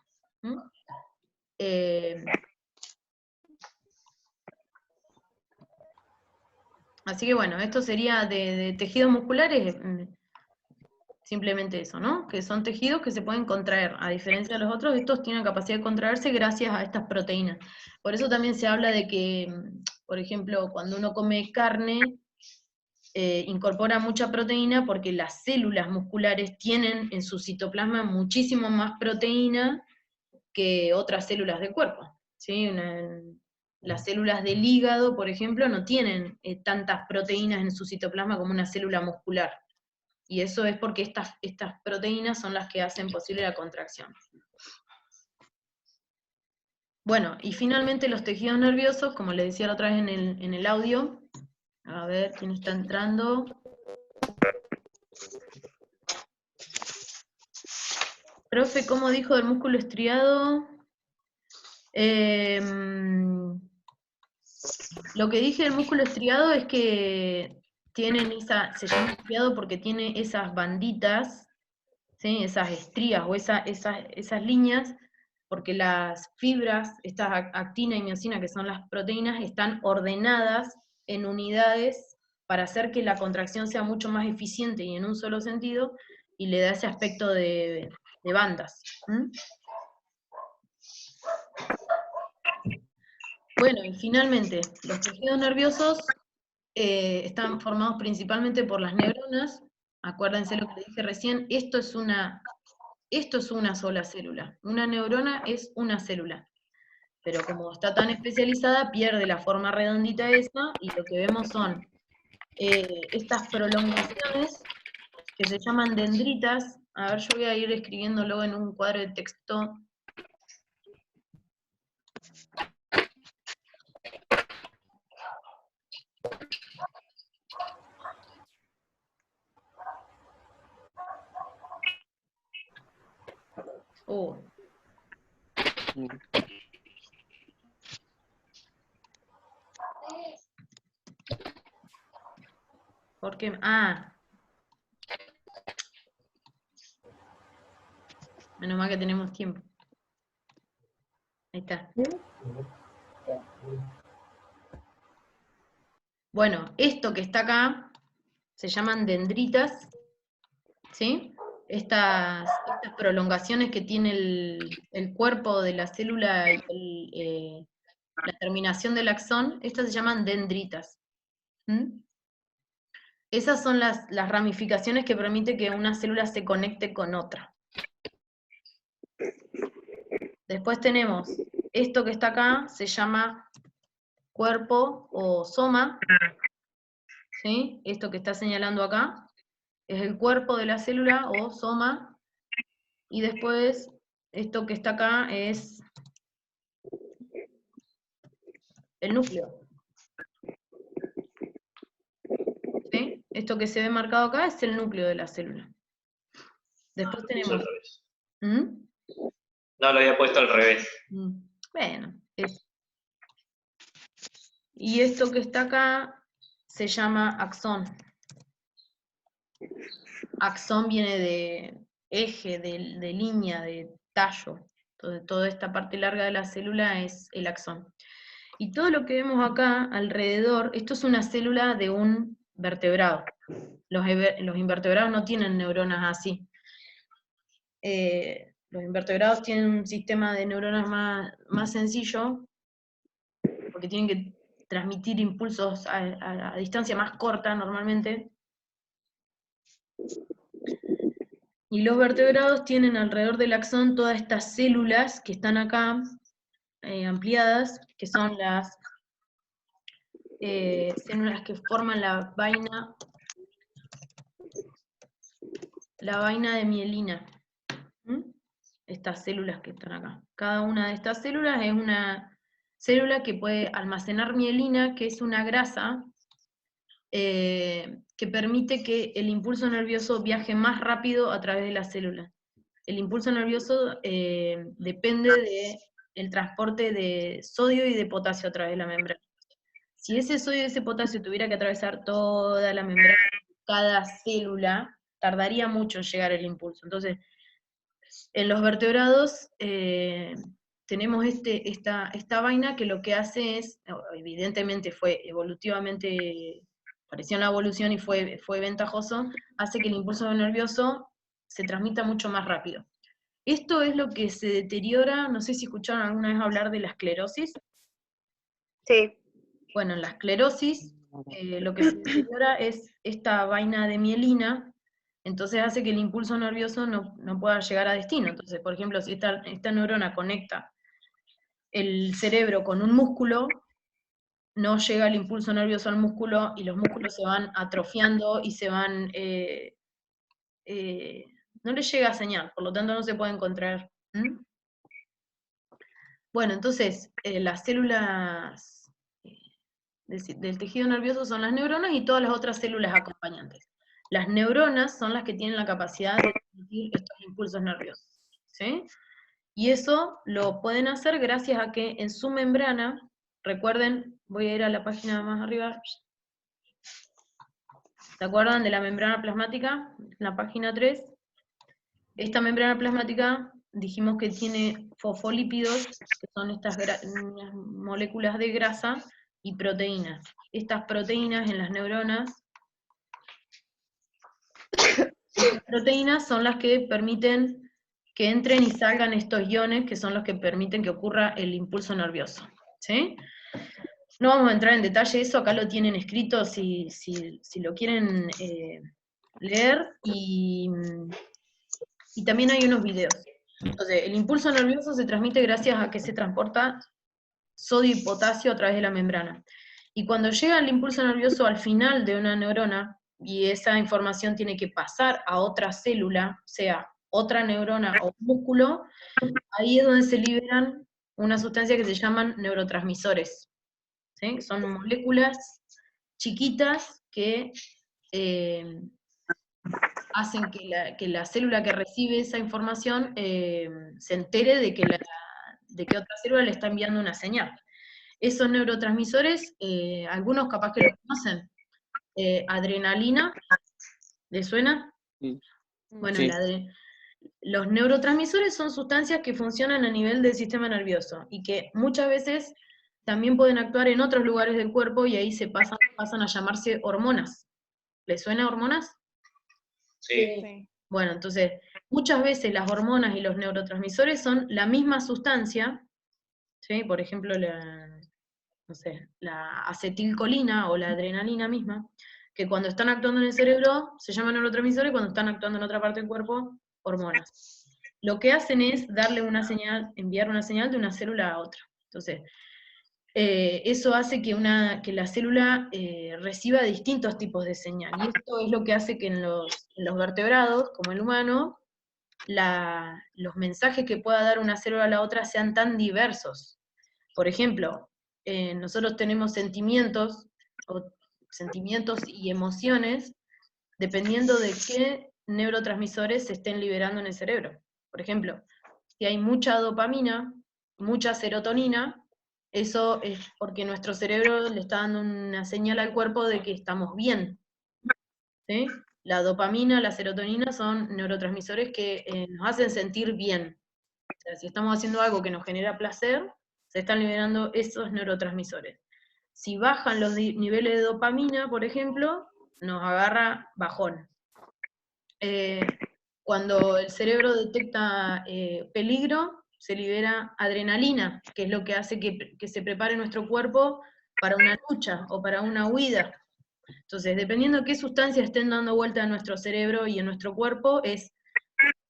Así que bueno, esto sería de tejidos musculares, simplemente eso, ¿no? Que son tejidos que se pueden contraer. A diferencia de los otros, estos tienen capacidad de contraerse gracias a estas proteínas. Por eso también se habla de que, por ejemplo, cuando uno come carne, incorpora mucha proteína porque las células musculares tienen en su citoplasma muchísimo más proteína que otras células del cuerpo. ¿Sí? Las células del hígado, por ejemplo, no tienen tantas proteínas en su citoplasma como una célula muscular. Y eso es porque estas proteínas son las que hacen posible la contracción. Bueno, y finalmente los tejidos nerviosos, como les decía la otra vez en el audio, a ver quién está entrando. Profe, ¿cómo dijo del músculo estriado? Lo que dije del músculo estriado es que se llama estriado porque tiene esas banditas, ¿sí? Esas estrías o esas líneas, porque las fibras, estas actina y miosina, que son las proteínas, están ordenadas en unidades para hacer que la contracción sea mucho más eficiente y en un solo sentido, y le da ese aspecto de bandas. Bueno, y finalmente, los tejidos nerviosos están formados principalmente por las neuronas. Acuérdense lo que dije recién, esto es una sola célula. Una neurona es una célula. Pero como está tan especializada, pierde la forma redondita esa, y lo que vemos son estas prolongaciones que se llaman dendritas. A ver, yo voy a ir escribiéndolo en un cuadro de texto. Oh. ¿Por qué? Ah. Menos mal que tenemos tiempo. Ahí está. Bueno, esto que está acá se llaman dendritas, ¿sí? Estas prolongaciones que tiene el cuerpo de la célula y la terminación del axón, estas se llaman dendritas. ¿Mm? Esas son las ramificaciones que permiten que una célula se conecte con otra. Después tenemos esto que está acá, se llama cuerpo o soma, ¿sí? Esto que está señalando acá es el cuerpo de la célula o soma, y después esto que está acá es el núcleo. ¿Sí? Esto que se ve marcado acá es el núcleo de la célula. Después tenemos... ¿Mm? No, lo había puesto al revés. Bueno, eso. Y esto que está acá se llama axón. Axón viene de eje, de línea, de tallo. Entonces, toda esta parte larga de la célula es el axón. Y todo lo que vemos acá alrededor, esto es una célula de un vertebrado. Los invertebrados no tienen neuronas así. Los invertebrados tienen un sistema de neuronas más sencillo, porque tienen que transmitir impulsos a distancia más corta normalmente. Y los vertebrados tienen alrededor del axón todas estas células que están acá, ampliadas, que son las células que forman la vaina de mielina. ¿Mm? Estas células que están acá. Cada una de estas células es una célula que puede almacenar mielina, que es una grasa que permite que el impulso nervioso viaje más rápido a través de la célula. El impulso nervioso depende del transporte de sodio y de potasio a través de la membrana. Si ese sodio y ese potasio tuviera que atravesar toda la membrana, cada célula, tardaría mucho en llegar el impulso. Entonces, en los vertebrados tenemos esta vaina que lo que hace es, evidentemente fue evolutivamente, apareció en la evolución y fue ventajoso, hace que el impulso nervioso se transmita mucho más rápido. Esto es lo que se deteriora, no sé si escucharon alguna vez hablar de la esclerosis. Sí. Bueno, en la esclerosis lo que se deteriora es esta vaina de mielina, entonces hace que el impulso nervioso no pueda llegar a destino. Entonces, por ejemplo, si esta neurona conecta el cerebro con un músculo, no llega el impulso nervioso al músculo y los músculos se van atrofiando y se van... no les llega señal, por lo tanto no se pueden contraer. ¿Mm? Bueno, entonces, las células del tejido nervioso son las neuronas y todas las otras células acompañantes. Las neuronas son las que tienen la capacidad de transmitir estos impulsos nerviosos, ¿sí? Y eso lo pueden hacer gracias a que en su membrana, recuerden, voy a ir a la página más arriba, ¿se acuerdan de la membrana plasmática? La página 3. Esta membrana plasmática dijimos que tiene fosfolípidos, que son estas moléculas de grasa, y proteínas. Estas proteínas en las neuronas, estas proteínas son las que permiten que entren y salgan estos iones, que son los que permiten que ocurra el impulso nervioso. ¿Sí? No vamos a entrar en detalle eso, acá lo tienen escrito si lo quieren leer, y también hay unos videos. Entonces, el impulso nervioso se transmite gracias a que se transporta sodio y potasio a través de la membrana. Y cuando llega el impulso nervioso al final de una neurona, y esa información tiene que pasar a otra célula, sea otra neurona o músculo, ahí es donde se liberan una sustancia que se llaman neurotransmisores. ¿Sí? Son moléculas chiquitas que hacen que la célula que recibe esa información se entere de que otra célula le está enviando una señal. Esos neurotransmisores, algunos capaz que los conocen. Adrenalina, ¿le suena? Sí. Bueno, Sí. los neurotransmisores son sustancias que funcionan a nivel del sistema nervioso y que muchas veces también pueden actuar en otros lugares del cuerpo y ahí se pasan a llamarse hormonas. ¿Le suena hormonas? Sí. Bueno, entonces, muchas veces las hormonas y los neurotransmisores son la misma sustancia, ¿sí? Por ejemplo, no sé, la acetilcolina o la adrenalina misma, que cuando están actuando en el cerebro se llaman neurotransmisores y cuando están actuando en otra parte del cuerpo, hormonas. Lo que hacen es darle una señal, enviar una señal de una célula a otra. Entonces, eso hace que la célula reciba distintos tipos de señal. Y esto es lo que hace que en los vertebrados, como el humano, los mensajes que pueda dar una célula a la otra sean tan diversos. Por ejemplo, nosotros tenemos sentimientos y emociones dependiendo de qué neurotransmisores se estén liberando en el cerebro. Por ejemplo, si hay mucha dopamina, mucha serotonina, eso es porque nuestro cerebro le está dando una señal al cuerpo de que estamos bien. ¿Sí? La dopamina, la serotonina son neurotransmisores que nos hacen sentir bien. O sea, si estamos haciendo algo que nos genera placer, se están liberando esos neurotransmisores. Si bajan los niveles de dopamina, por ejemplo, nos agarra bajón. Cuando el cerebro detecta peligro, se libera adrenalina, que es lo que hace que se prepare nuestro cuerpo para una lucha o para una huida. Entonces, dependiendo de qué sustancias estén dando vuelta a nuestro cerebro y en nuestro cuerpo, es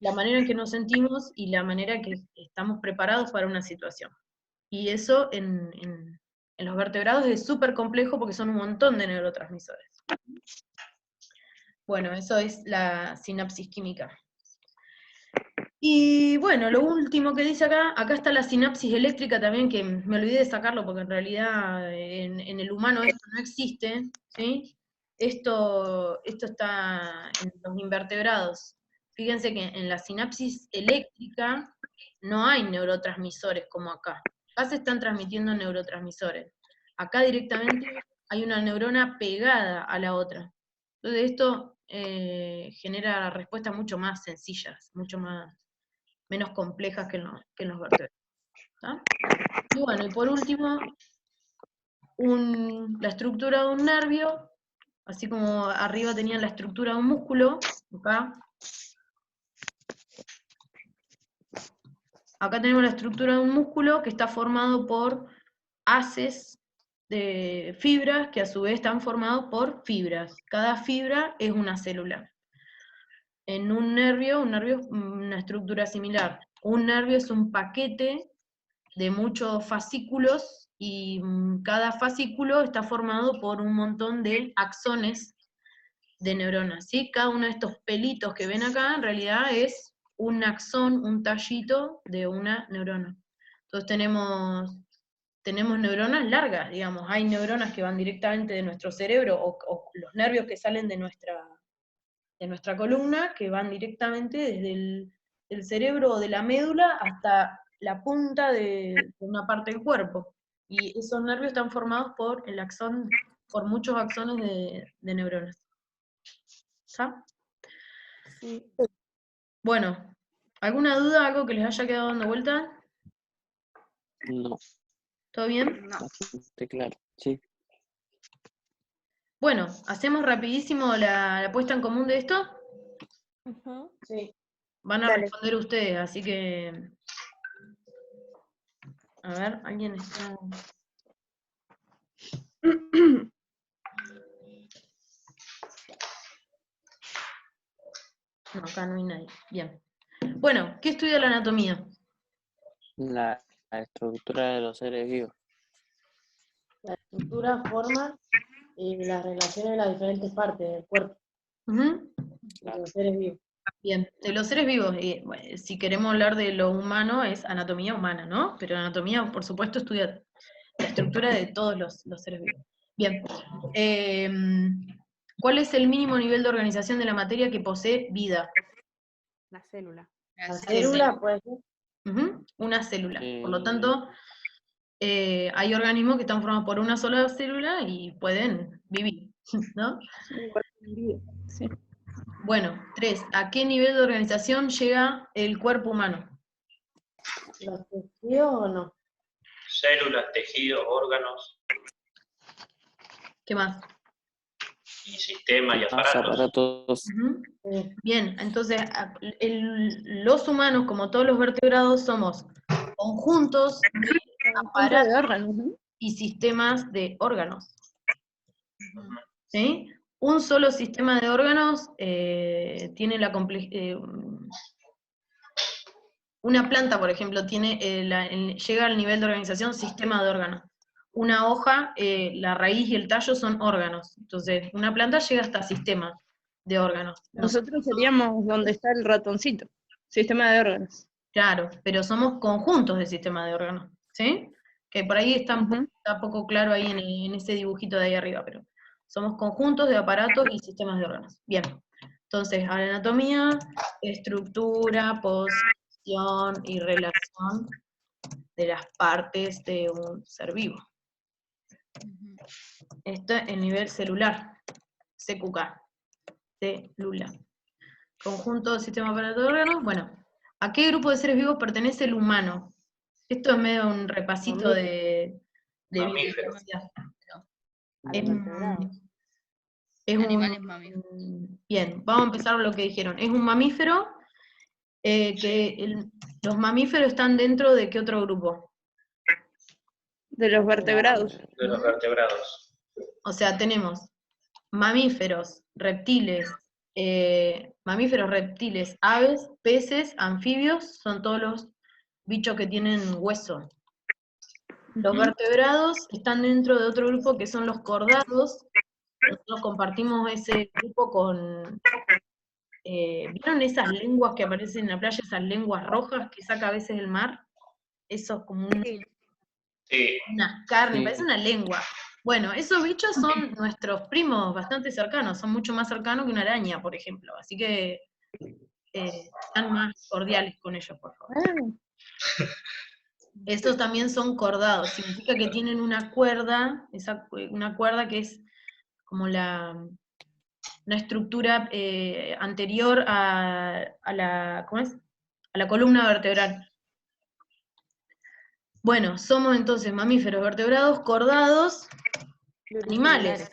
la manera en que nos sentimos y la manera en que estamos preparados para una situación. Y eso en los vertebrados es súper complejo porque son un montón de neurotransmisores. Bueno, eso es la sinapsis química. Y bueno, lo último que dice acá está la sinapsis eléctrica también, que me olvidé de sacarlo porque en realidad en el humano esto no existe, ¿sí? Esto está en los invertebrados. Fíjense que en la sinapsis eléctrica no hay neurotransmisores como acá. Acá se están transmitiendo neurotransmisores. Acá directamente hay una neurona pegada a la otra. Entonces esto genera respuestas mucho más sencillas, menos complejas que en los vertebrados. ¿Tá? Y bueno, y por último, la estructura de un nervio, así como arriba tenían la estructura de un músculo, acá tenemos la estructura de un músculo que está formado por haces de fibras que a su vez están formados por fibras. Cada fibra es una célula. En un nervio es una estructura similar. Un nervio es un paquete de muchos fascículos y cada fascículo está formado por un montón de axones de neuronas, ¿sí? Cada uno de estos pelitos que ven acá en realidad es un axón, un tallito de una neurona. Entonces tenemos neuronas largas, digamos, hay neuronas que van directamente de nuestro cerebro o los nervios que salen de nuestra columna, que van directamente desde el cerebro o de la médula hasta la punta de una parte del cuerpo. Y esos nervios están formados por muchos axones de neuronas. ¿Está? Sí. Bueno, ¿alguna duda, algo que les haya quedado dando vuelta? No, ¿Todo bien? No. bastante claro. Sí. Bueno, ¿hacemos rapidísimo la puesta en común de esto? Sí. Van a Dale. responder ustedes, así que... A ver, ¿alguien está...? No, acá no hay nadie. Bien. Bueno, ¿qué estudia la anatomía? La estructura de los seres vivos. La estructura, forma y las relaciones de las diferentes partes del cuerpo, Ujú. de los seres vivos. Bien, de los seres vivos, bueno, si queremos hablar de lo humano, es anatomía humana, ¿no? Pero anatomía, por supuesto, estudia la estructura de todos los seres vivos. Bien. ¿Cuál es el mínimo nivel de organización de la materia que posee vida? La célula. La célula puede ser. Una célula. Por lo tanto, hay organismos que están formados por una sola célula y pueden vivir, ¿no? Sí. Bueno, 3. ¿A qué nivel de organización llega el cuerpo humano? ¿Los tejidos o no? Células, tejidos, órganos, ¿Qué más? y sistemas y Más aparatos. aparatos. Sí. Bien, entonces los humanos, como todos los vertebrados, somos conjuntos de Conjunto de aparatos órganos, ¿no? y sistemas de órganos. ¿Sí? Un solo sistema de órganos tiene la complejidad. Una planta, por ejemplo, tiene llega al nivel de organización sistema de órganos. Una hoja, la raíz y el tallo son órganos. Entonces, una planta llega hasta sistema de órganos. Nosotros seríamos donde está el ratoncito, sistema de órganos. Claro, pero somos conjuntos de sistema de órganos, ¿sí? Que por ahí está poco claro ahí en ese dibujito de ahí arriba, pero somos conjuntos de aparatos y sistemas de órganos. Bien, entonces, a la anatomía, estructura, posición y relación de las partes de un ser vivo. Esto es el nivel celular, CQK, célula. Conjunto de sistema aparato de órganos, bueno. ¿A qué grupo de seres vivos pertenece el humano? Esto es medio un repasito de Mamíferos. biodiversidad. A los vertebrados. Animales mamíferos. Bien, vamos a empezar con lo que dijeron. Es un mamífero, los mamíferos están dentro de qué otro grupo. De los vertebrados. De los vertebrados. O sea, tenemos mamíferos, reptiles, aves, peces, anfibios, son todos los bichos que tienen hueso. Los vertebrados están dentro de otro grupo que son los cordados. Nosotros compartimos ese grupo con... ¿vieron esas lenguas que aparecen en la playa, esas lenguas rojas que saca a veces el mar? Eso es como una carne, Sí. parece una lengua. Bueno, esos bichos son nuestros primos bastante cercanos, son mucho más cercanos que una araña, por ejemplo. Así que sean más cordiales con ellos, por favor. Estos también son cordados, significa que tienen una cuerda, una cuerda que es como una estructura anterior a la, ¿cómo es? A la columna vertebral. Bueno, somos entonces mamíferos, vertebrados, cordados, animales.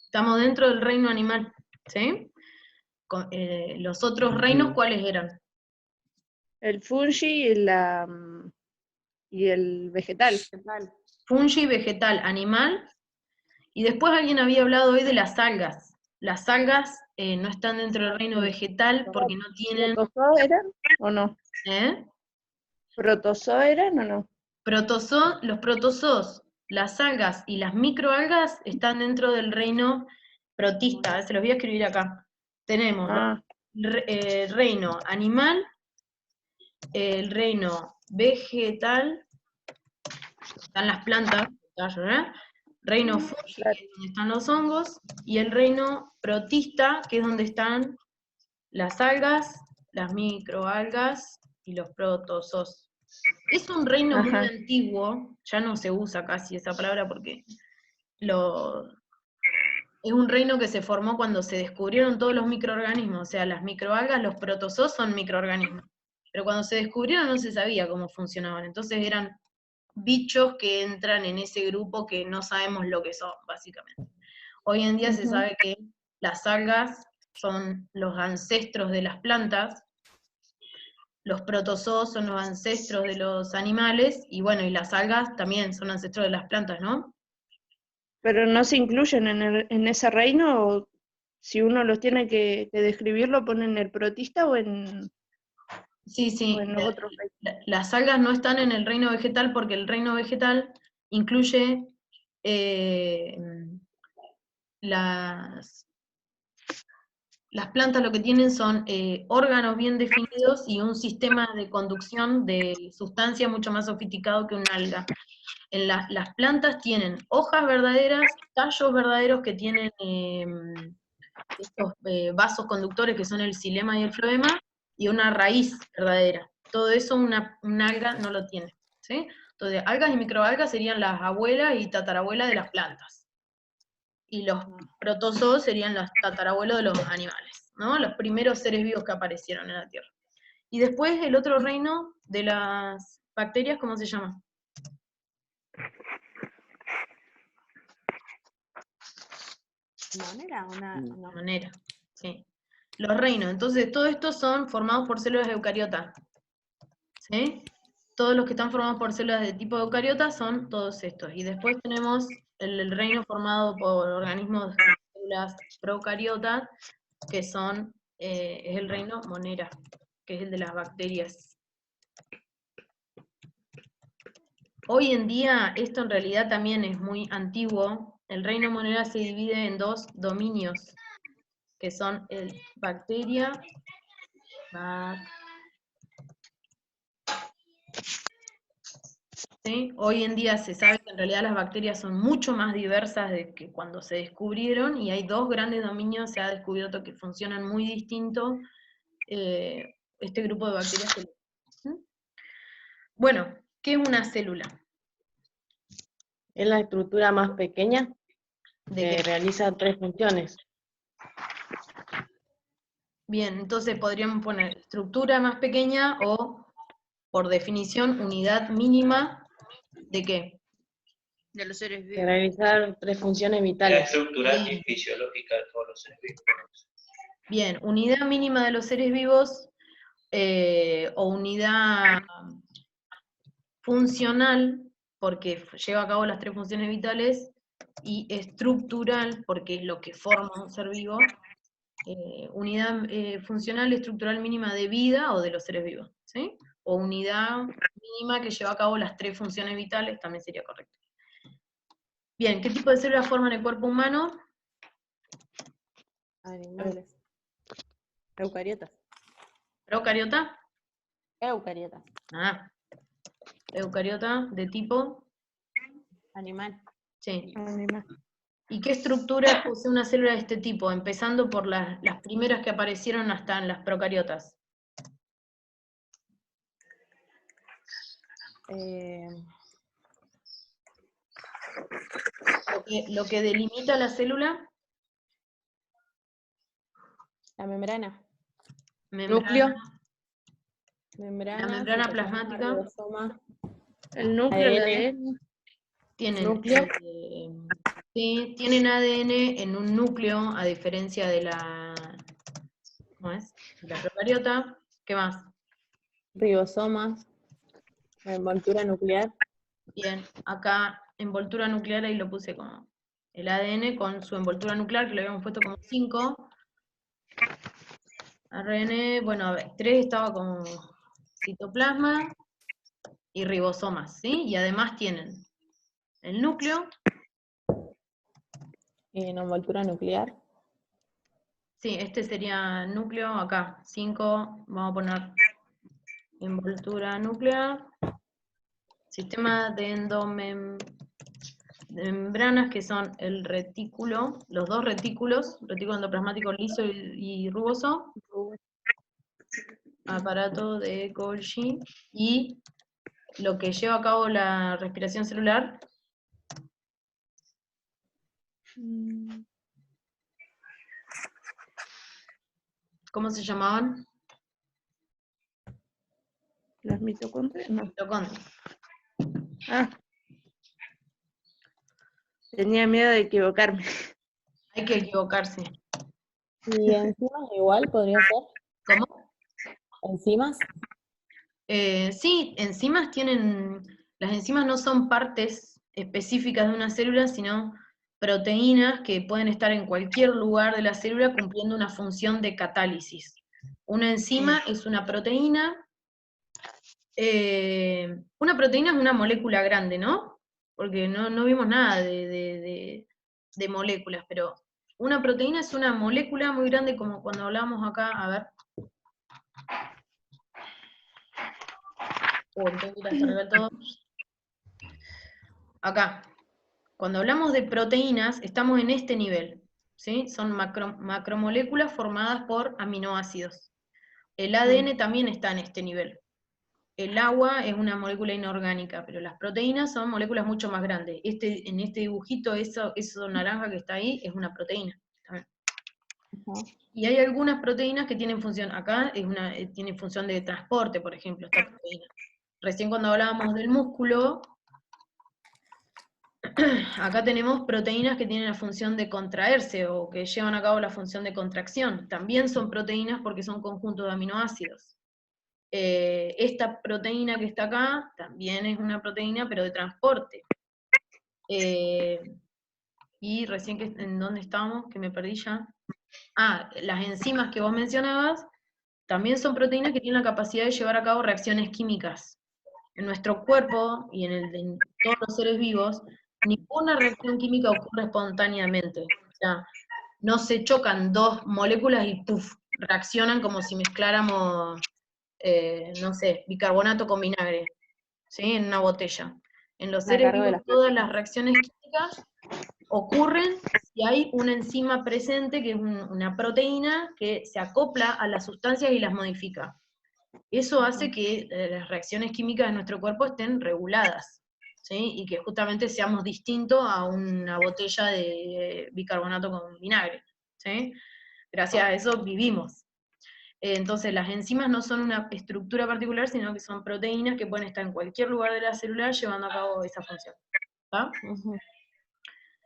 Estamos dentro del reino animal, ¿sí? Los otros reinos, ¿cuáles eran? El fungi y el vegetal. Fungi, vegetal, animal. Y después alguien había hablado hoy de las algas. Las algas no están dentro del reino vegetal porque no tienen... ¿Protozoo eran o no? ¿Protozoo eran o no? Los protozoos, las algas y las microalgas están dentro del reino protista. Se los voy a escribir acá. Tenemos el reino animal, el reino vegetal, están las plantas, reino fungi, que es donde están los hongos, y el reino protista, que es donde están las algas, las microalgas y los protozoos. Es un reino muy antiguo, ya no se usa casi esa palabra porque es un reino que se formó cuando se descubrieron todos los microorganismos, o sea, las microalgas, los protozoos son microorganismos, pero cuando se descubrieron no se sabía cómo funcionaban, entonces eran bichos que entran en ese grupo que no sabemos lo que son, básicamente. Hoy en día se sabe que las algas son los ancestros de las plantas, los protozoos son los ancestros de los animales, y bueno, y las algas también son ancestros de las plantas, ¿no? Pero no se incluyen en ese reino, o si uno los tiene que describir, lo pone en el protista o en... Sí, o en los otros reinos. Las algas no están en el reino vegetal porque el reino vegetal incluye las plantas, lo que tienen son órganos bien definidos y un sistema de conducción de sustancia mucho más sofisticado que un alga. Las plantas tienen hojas verdaderas, tallos verdaderos que tienen estos vasos conductores que son el xilema y el floema, y una raíz verdadera. Todo eso un alga no lo tiene, ¿sí? Entonces, algas y microalgas serían las abuelas y tatarabuelas de las plantas. Y los protozoos serían los tatarabuelos de los animales, ¿no? Los primeros seres vivos que aparecieron en la Tierra. Y después el otro reino de las bacterias, ¿cómo se llama? ¿Monera o no? Monera, sí. Los reinos, entonces todos estos son formados por células eucariotas, ¿sí? Todos los que están formados por células de tipo eucariota son todos estos. Y después tenemos el reino formado por organismos de células procariotas, que son, es el reino monera, que es el de las bacterias. Hoy en día, esto en realidad también es muy antiguo. El reino monera se divide en dos dominios, que son el bacteria, ¿sí? Hoy en día se sabe que en realidad las bacterias son mucho más diversas de que cuando se descubrieron, y hay dos grandes dominios, se ha descubierto que funcionan muy distinto este grupo de bacterias. ¿Sí? Bueno, ¿qué es una célula? Es la estructura más pequeña ¿De que qué? realiza 3 funciones. Bien, entonces podríamos poner estructura más pequeña o, por definición, unidad mínima ¿de qué? De los seres De vivos. realizar 3 funciones La vitales. estructural Bien. y fisiológica de todos los seres vivos. Bien, unidad mínima de los seres vivos o unidad funcional, porque lleva a cabo las 3 funciones vitales, y estructural, porque es lo que forma un ser vivo. Unidad funcional estructural mínima de vida o de los seres vivos, ¿sí? O unidad mínima que lleva a cabo las 3 funciones vitales, también sería correcto. Bien, ¿qué tipo de células forman el cuerpo humano? Animales. Eucariotas. ¿Procariota? Eucariotas. Ah, eucariota de tipo, Animal. sí. Animal. ¿Y qué estructura posee una célula de este tipo? Empezando por las primeras que aparecieron hasta en las procariotas. Lo que delimita la célula. La membrana. Núcleo. Membrana. La membrana citoplasma, plasmática. ribosoma, El núcleo, el ADN. ADN. Tienen, Núcleo. sí, tienen ADN en un núcleo, a diferencia de la, ¿cómo es? De la procariota. ¿Qué más? ribosomas, envoltura nuclear. Bien, acá envoltura nuclear, ahí lo puse como el ADN con su envoltura nuclear, que lo habíamos puesto como 5. ARN, bueno, a ver, 3 estaba como citoplasma y ribosomas, ¿sí? Y además tienen el núcleo. En envoltura nuclear. Sí, este sería núcleo, acá, 5, vamos a poner envoltura nuclear. Sistema de membranas, que son el retículo, los dos retículos, retículo endoplasmático liso y rugoso, aparato de Golgi, y lo que lleva a cabo la respiración celular. ¿Cómo se llamaban? Las mitocondrias, no. Mitocondrias. Ah. Tenía miedo de equivocarme. Hay que equivocarse. ¿Y enzimas igual podría ser? ¿Cómo? ¿Enzimas? Sí, enzimas tienen, las enzimas no son partes específicas de una célula, sino proteínas que pueden estar en cualquier lugar de la célula cumpliendo una función de catálisis. Una enzima es una proteína es una molécula grande, ¿no? Porque no vimos nada de moléculas, pero una proteína es una molécula muy grande, como cuando hablamos acá, a ver. Tengo que ir a descargar todo. Acá. Cuando hablamos de proteínas, estamos en este nivel. ¿sí? Son macromoléculas formadas por aminoácidos. El ADN también está en este nivel. El agua es una molécula inorgánica, pero las proteínas son moléculas mucho más grandes. En este dibujito, eso naranja que está ahí, es una proteína. Y hay algunas proteínas que tienen función, acá tiene función de transporte, por ejemplo, esta proteína. Recién cuando hablábamos del músculo, acá tenemos proteínas que tienen la función de contraerse, o que llevan a cabo la función de contracción. También son proteínas porque son conjuntos de aminoácidos. Esta proteína que está acá, también es una proteína, pero de transporte. Y recién, ¿en dónde estábamos? Que me perdí ya. Las enzimas que vos mencionabas, también son proteínas que tienen la capacidad de llevar a cabo reacciones químicas. En nuestro cuerpo, y en todos los seres vivos, ninguna reacción química ocurre espontáneamente. O sea, no se chocan dos moléculas y ¡puf!, reaccionan como si mezcláramos, no sé, bicarbonato con vinagre, ¿sí? En una botella. En los seres vivos todas las reacciones químicas ocurren si hay una enzima presente, que es una proteína, que se acopla a las sustancias y las modifica. Eso hace que las reacciones químicas de nuestro cuerpo estén reguladas, ¿sí? Y que justamente seamos distintos a una botella de bicarbonato con vinagre, ¿sí? Gracias a eso vivimos. Entonces las enzimas no son una estructura particular, sino que son proteínas que pueden estar en cualquier lugar de la célula llevando a cabo esa función. ¿Está?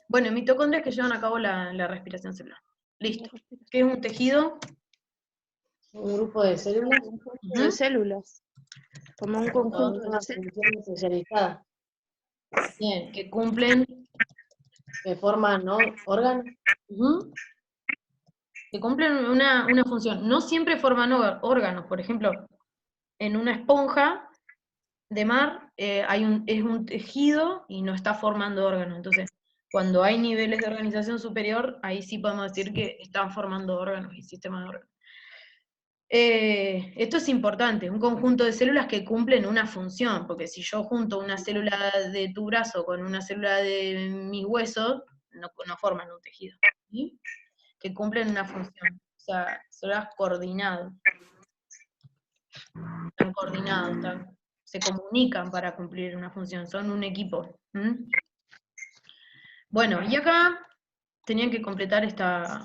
Bueno, mitocondrias que llevan a cabo la respiración celular. Listo. ¿Qué es un tejido? Un grupo de células. De células. Como un conjunto de una función especializada. Bien, que cumplen. Que forman, ¿no?, órganos. Que cumplen una función. No siempre forman órganos. Por ejemplo, en una esponja de mar es un tejido y no está formando órganos. Entonces, cuando hay niveles de organización superior, ahí sí podemos decir que están formando órganos y sistemas de órganos. Esto es importante, un conjunto de células que cumplen una función, porque si yo junto una célula de tu brazo con una célula de mis huesos, no forman un tejido, ¿sí? Que cumplen una función, o sea, células coordinadas. Están coordinados, se comunican para cumplir una función, son un equipo. Bueno, y acá tenían que completar esta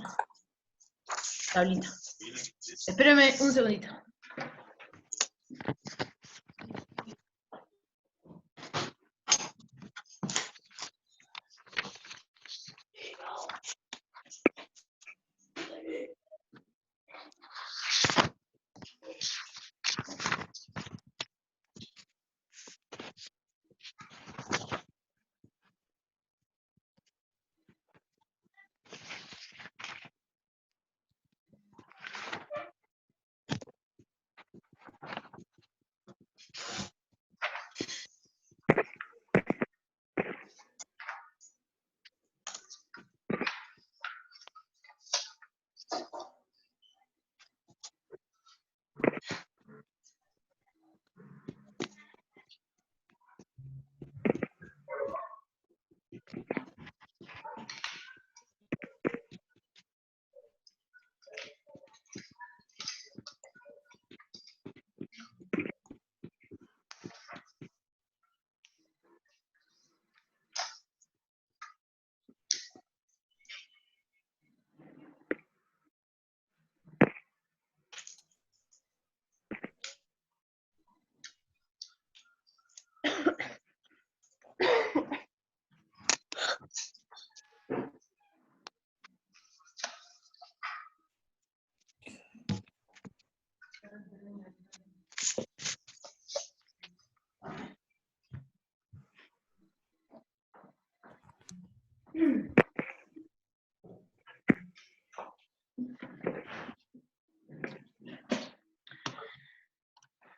tablita. Espérenme un segundito.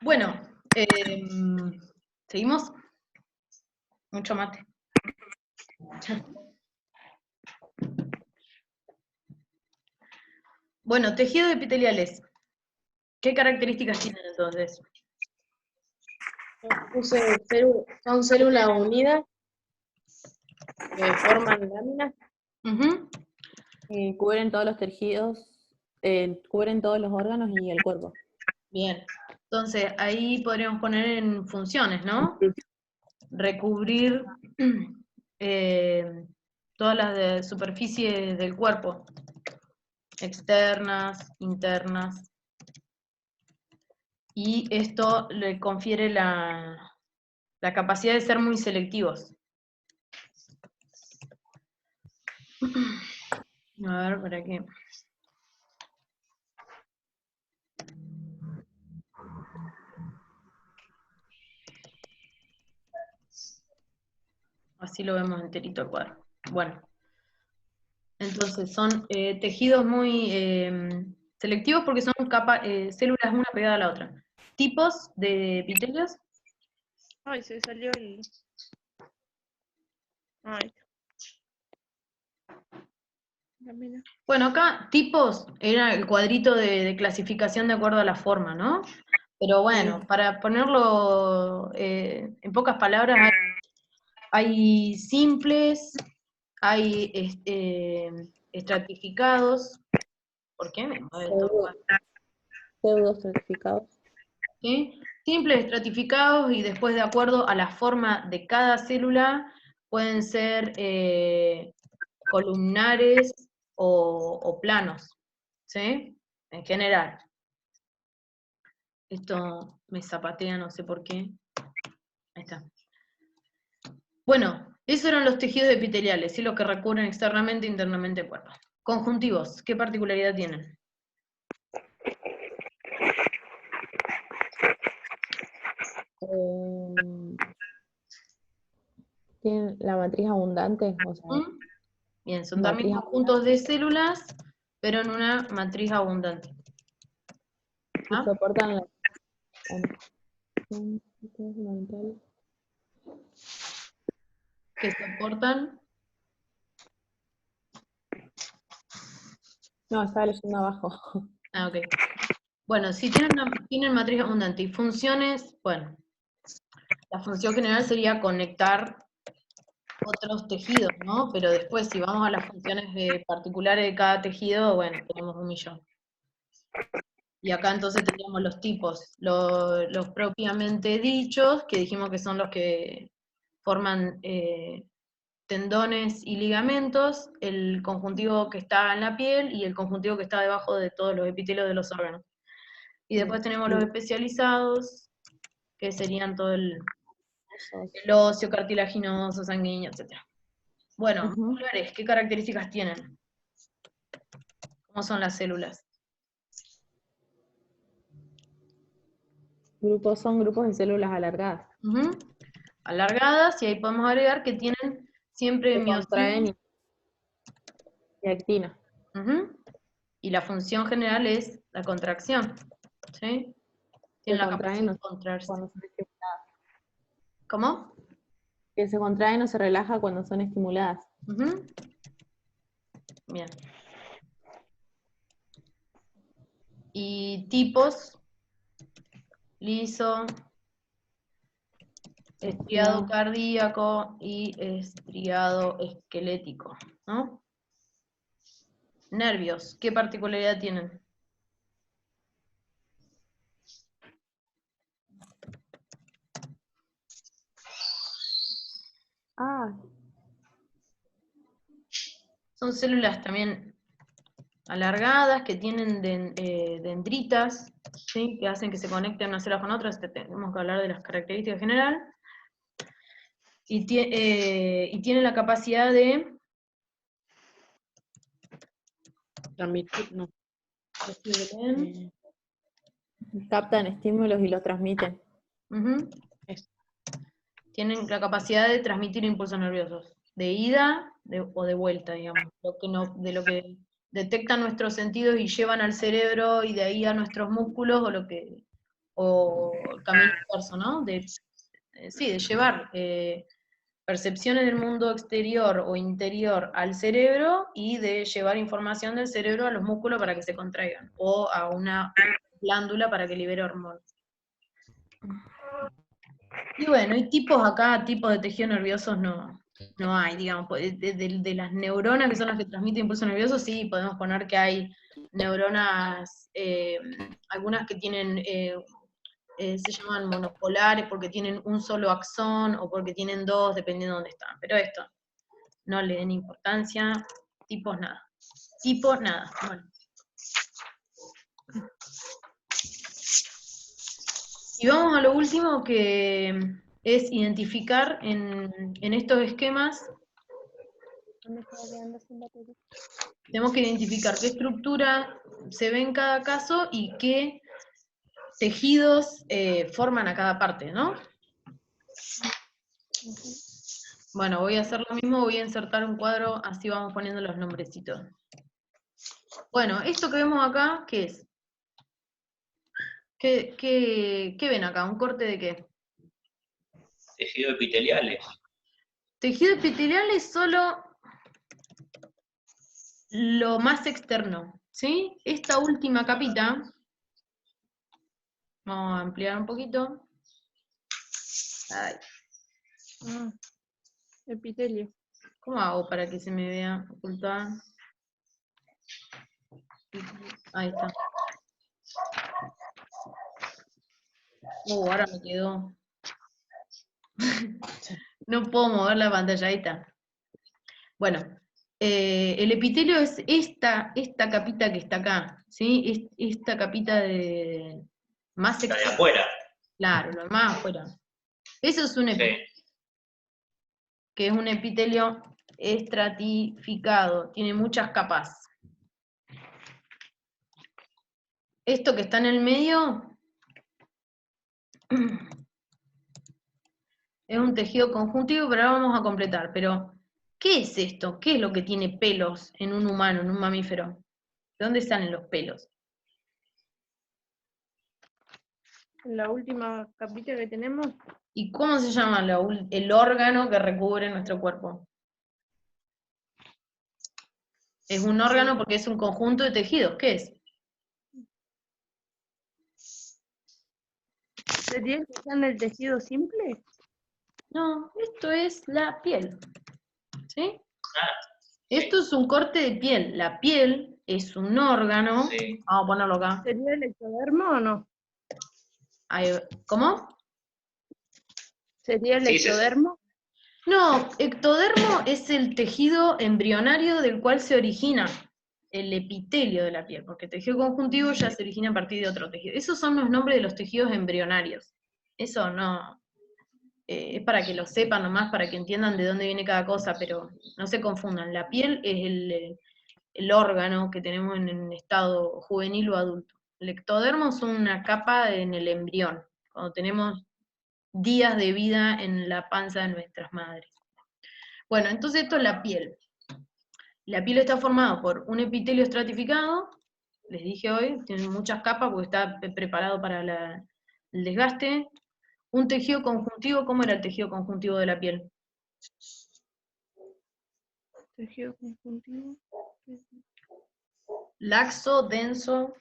Bueno, ¿seguimos? Mucho mate. Bueno, tejidos epiteliales. ¿Qué características tienen entonces? Son células unidas que forman láminas. Cubren todos los tejidos, cubren todos los órganos y el cuerpo. Bien. Entonces, ahí podríamos poner en funciones, ¿no? Recubrir todas las superficies del cuerpo. Externas, internas. Y esto le confiere la capacidad de ser muy selectivos. A ver, ¿para qué? Así lo vemos enterito el cuadro. Bueno. Entonces, son tejidos muy selectivos porque son células una pegada a la otra. Tipos de epitelios. Ay, se salió el... Ay. Bueno, acá tipos era el cuadrito de clasificación de acuerdo a la forma, ¿no? Pero bueno, para ponerlo en pocas palabras, hay simples, hay estratificados. ¿Por qué me mueve esto? Pseudoestratificados. ¿Sí? Simples, estratificados, y después de acuerdo a la forma de cada célula, pueden ser columnares o planos, ¿sí? En general. Esto me zapatea, no sé por qué. Ahí está. Bueno, esos eran los tejidos epiteliales, ¿sí? Los que recubren externamente e internamente el cuerpo. Conjuntivos, ¿qué particularidad tienen? Tienen la matriz abundante, o sea, Bien, son también conjuntos de células, pero en una matriz abundante. ¿Ah? Soportan la... ¿Que soportan? No, estaba leyendo abajo. Ah, ok. Bueno, si tienen matriz abundante y funciones, bueno, la función general sería conectar otros tejidos, ¿no? Pero después, si vamos a las funciones particulares de cada tejido, bueno, tenemos 1.000.000. Y acá entonces tendríamos los tipos, los propiamente dichos, que dijimos que son los que forman tendones y ligamentos, el conjuntivo que está en la piel y el conjuntivo que está debajo de todos los epitelios de los órganos. Y después tenemos los especializados, que serían todo el óseo, cartilaginoso, sanguíneo, etc. Bueno, musculares, ¿qué características tienen? ¿Cómo son las células? Son grupos de células alargadas. Alargadas, y ahí podemos agregar que tienen siempre miocina y actina. Y la función general es la contracción, ¿sí? Tienen la capacidad de contraerse. Cuando son estimuladas. ¿Cómo? Que se contraen o se relaja cuando son estimuladas. Bien. Y tipos: liso, estriado cardíaco y estriado esquelético, ¿no? Nervios, ¿qué particularidad tienen? Son células también alargadas que tienen dendritas, ¿sí? Que hacen que se conecten unas células con otras. Tenemos que hablar de las características generales. Y tienen la capacidad de transmitir, no. Captan estímulos y los transmiten. Tienen la capacidad de transmitir impulsos nerviosos, de ida o de vuelta, digamos, de lo que detectan nuestros sentidos y llevan al cerebro y de ahí a nuestros músculos, o el camino inverso, ¿no? De llevar percepciones del mundo exterior o interior al cerebro y de llevar información del cerebro a los músculos para que se contraigan, o a una glándula para que libere hormonas. Y bueno, y tipos acá, tipos de tejidos nerviosos no no hay, digamos, de las neuronas que son las que transmiten impulso nervioso, sí, podemos poner que hay neuronas, algunas que tienen, se llaman monopolares porque tienen un solo axón, o porque tienen dos, dependiendo de dónde están, pero esto, no le den importancia, tipos nada. Tipos nada, bueno. Y vamos a lo último, que es identificar en estos esquemas, tenemos que identificar qué estructura se ve en cada caso y qué tejidos forman a cada parte, ¿no? Bueno, voy a hacer lo mismo, voy a insertar un cuadro, así vamos poniendo los nombrecitos. Bueno, esto que vemos acá, ¿qué es? ¿Qué ven acá? ¿Un corte de qué? Tejidos epiteliales. Tejido epitelial es solo lo más externo, ¿sí? Esta última capita, vamos a ampliar un poquito. Ay, Epitelio. ¿cómo hago para que se me vea? Ocultar. Ahí está. Ahora me quedó. No puedo mover la pantalla, ahí está. Bueno, el epitelio es esta capita que está acá, ¿sí? Esta capita de más Está de externa. afuera. Claro, lo más afuera. Eso es un epitelio, Sí. que es un epitelio estratificado, tiene muchas capas. Esto que está en el medio es un tejido conjuntivo, pero ahora vamos a completar. Pero, ¿qué es esto? ¿Qué es lo que tiene pelos en un humano, en un mamífero? ¿De dónde salen los pelos? La última capita que tenemos. ¿Y cómo se llama el órgano que recubre nuestro cuerpo? Es un órgano porque es un conjunto de tejidos. ¿Qué es? ¿Sería el que está en el tejido simple? No, esto es la piel. ¿Sí? Ah, Esto es un corte de piel. La piel es un órgano. sí. Vamos a ponerlo acá. ¿Sería el ectodermo o no? Ahí, ¿cómo? ¿Sería el Sí, ectodermo? No, ectodermo es el tejido embrionario del cual se origina el epitelio de la piel, porque el tejido conjuntivo ya se origina a partir de otro tejido. Esos son los nombres de los tejidos embrionarios. Eso no, es para que lo sepan nomás, para que entiendan de dónde viene cada cosa, pero no se confundan. La piel es el órgano que tenemos en estado juvenil o adulto. El ectodermo es una capa en el embrión, cuando tenemos días de vida en la panza de nuestras madres. Bueno, entonces esto es la piel. La piel está formada por un epitelio estratificado, les dije hoy, tiene muchas capas porque está preparado para el desgaste. Un tejido conjuntivo, ¿cómo era el tejido conjuntivo de la piel? Tejido conjuntivo. Laxo, denso.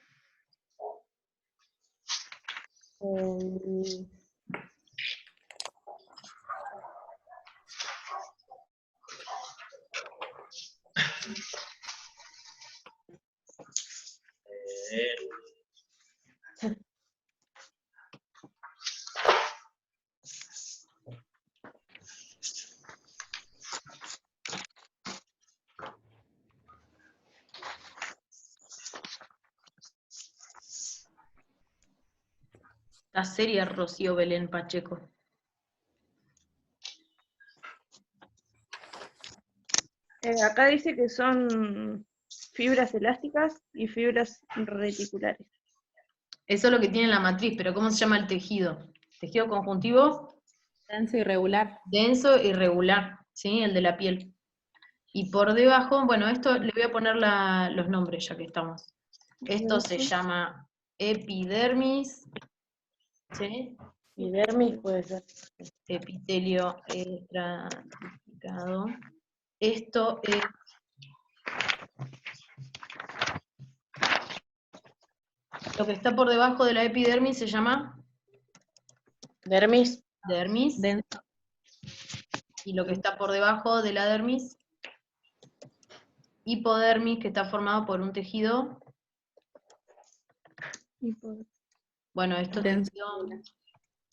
La serie Rocío Belén Pacheco. Acá dice que son fibras elásticas y fibras reticulares. Eso es lo que tiene la matriz, pero ¿cómo se llama el tejido? Tejido conjuntivo. Denso y regular. Denso y regular, ¿sí? El de la piel. Y por debajo, bueno, esto le voy a poner los nombres ya que estamos. Esto se llama epidermis, ¿sí? Epidermis puede ser. Epitelio estratificado. Esto es lo que está por debajo de la epidermis, se llama Dermis. dermis. Denso. y lo que está por debajo de la dermis, hipodermis, que está formado por un tejido, bueno, esto es Denso.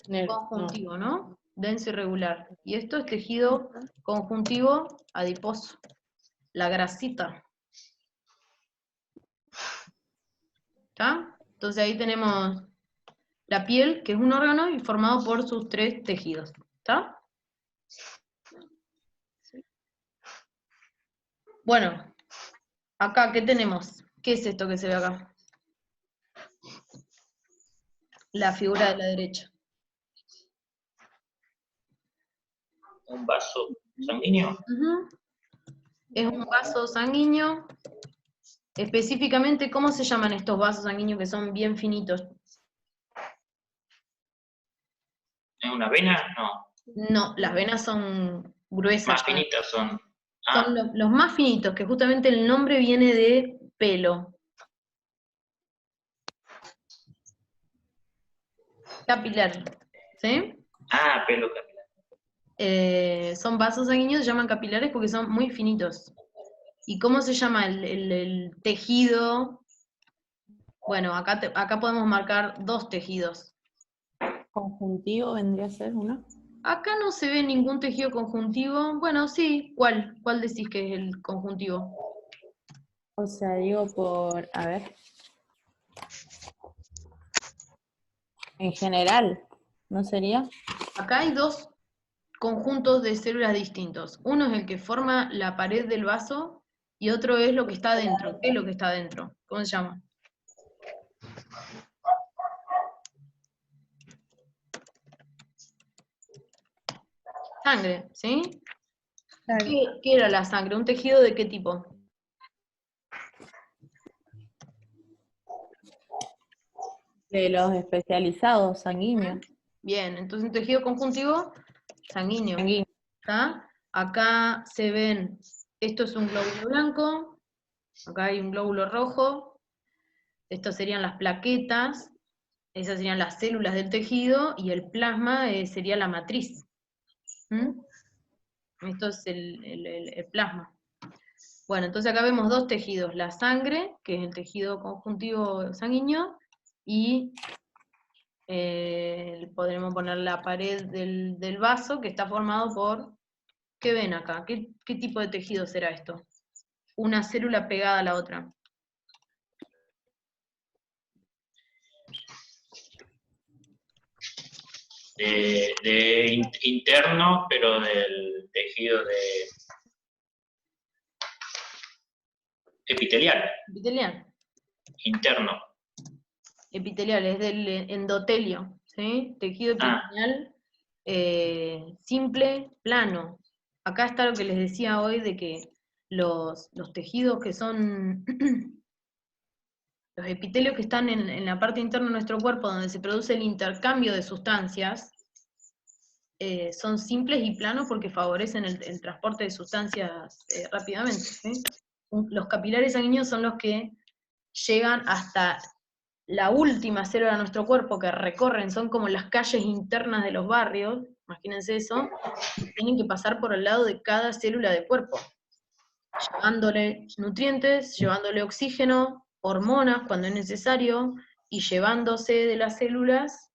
tejido conjuntivo, ¿no? Denso y regular. Y esto es tejido conjuntivo adiposo, la grasita. ¿Está? Entonces ahí tenemos la piel, que es un órgano, y formado por sus 3 tejidos. ¿Está? Bueno, acá, ¿qué tenemos? ¿Qué es esto que se ve acá? La figura de la derecha. Un vaso sanguíneo. Ujú. Es un vaso sanguíneo. Específicamente, ¿cómo se llaman estos vasos sanguíneos que son bien finitos? ¿Es una vena? No. No, las venas son gruesas. Más finitas son. Ah, Son los más finitos, que justamente el nombre viene de pelo. Capilar. ¿Sí? pelo capilar. Son vasos sanguíneos, se llaman capilares porque son muy finitos. ¿Y cómo se llama el tejido? Bueno, acá podemos marcar 2 tejidos. Conjuntivo vendría a ser uno. Acá no se ve ningún tejido conjuntivo. Bueno, sí, ¿cuál? ¿Cuál decís que es el conjuntivo? O sea, digo por, a ver. En general, ¿no sería? Acá hay 2 conjuntos de células distintos. Uno es el que forma la pared del vaso y otro es lo que está adentro. ¿Qué es lo que está adentro? ¿Cómo se llama? Sangre, ¿sí? ¿Qué era la sangre? ¿Un tejido de qué tipo? De los especializados sanguíneos. Bien, entonces un tejido conjuntivo sanguíneo. Sanguíneo. ¿Está? Acá se ven, esto es un glóbulo blanco, acá hay un glóbulo rojo, estos serían las plaquetas, esas serían las células del tejido, y el plasma sería la matriz. ¿Mm? Esto es el plasma. Bueno, entonces acá vemos 2 tejidos, la sangre, que es el tejido conjuntivo sanguíneo, y podremos poner la pared del vaso, que está formado por, ¿qué ven acá? ¿Qué tipo de tejido será esto? Una célula pegada a la otra. Interno, pero del tejido epitelial. Epitelial. Interno. Epitelial, es del endotelio, ¿sí? Tejido epitelial simple, plano. Acá está lo que les decía hoy de que los tejidos que son, los epitelios que están en la parte interna de nuestro cuerpo, donde se produce el intercambio de sustancias, son simples y planos porque favorecen el transporte de sustancias rápidamente, ¿sí? Los capilares sanguíneos son los que llegan hasta la última célula de nuestro cuerpo, que recorren, son como las calles internas de los barrios, imagínense eso, y tienen que pasar por el lado de cada célula del cuerpo, llevándole nutrientes, llevándole oxígeno, hormonas cuando es necesario, y llevándose de las células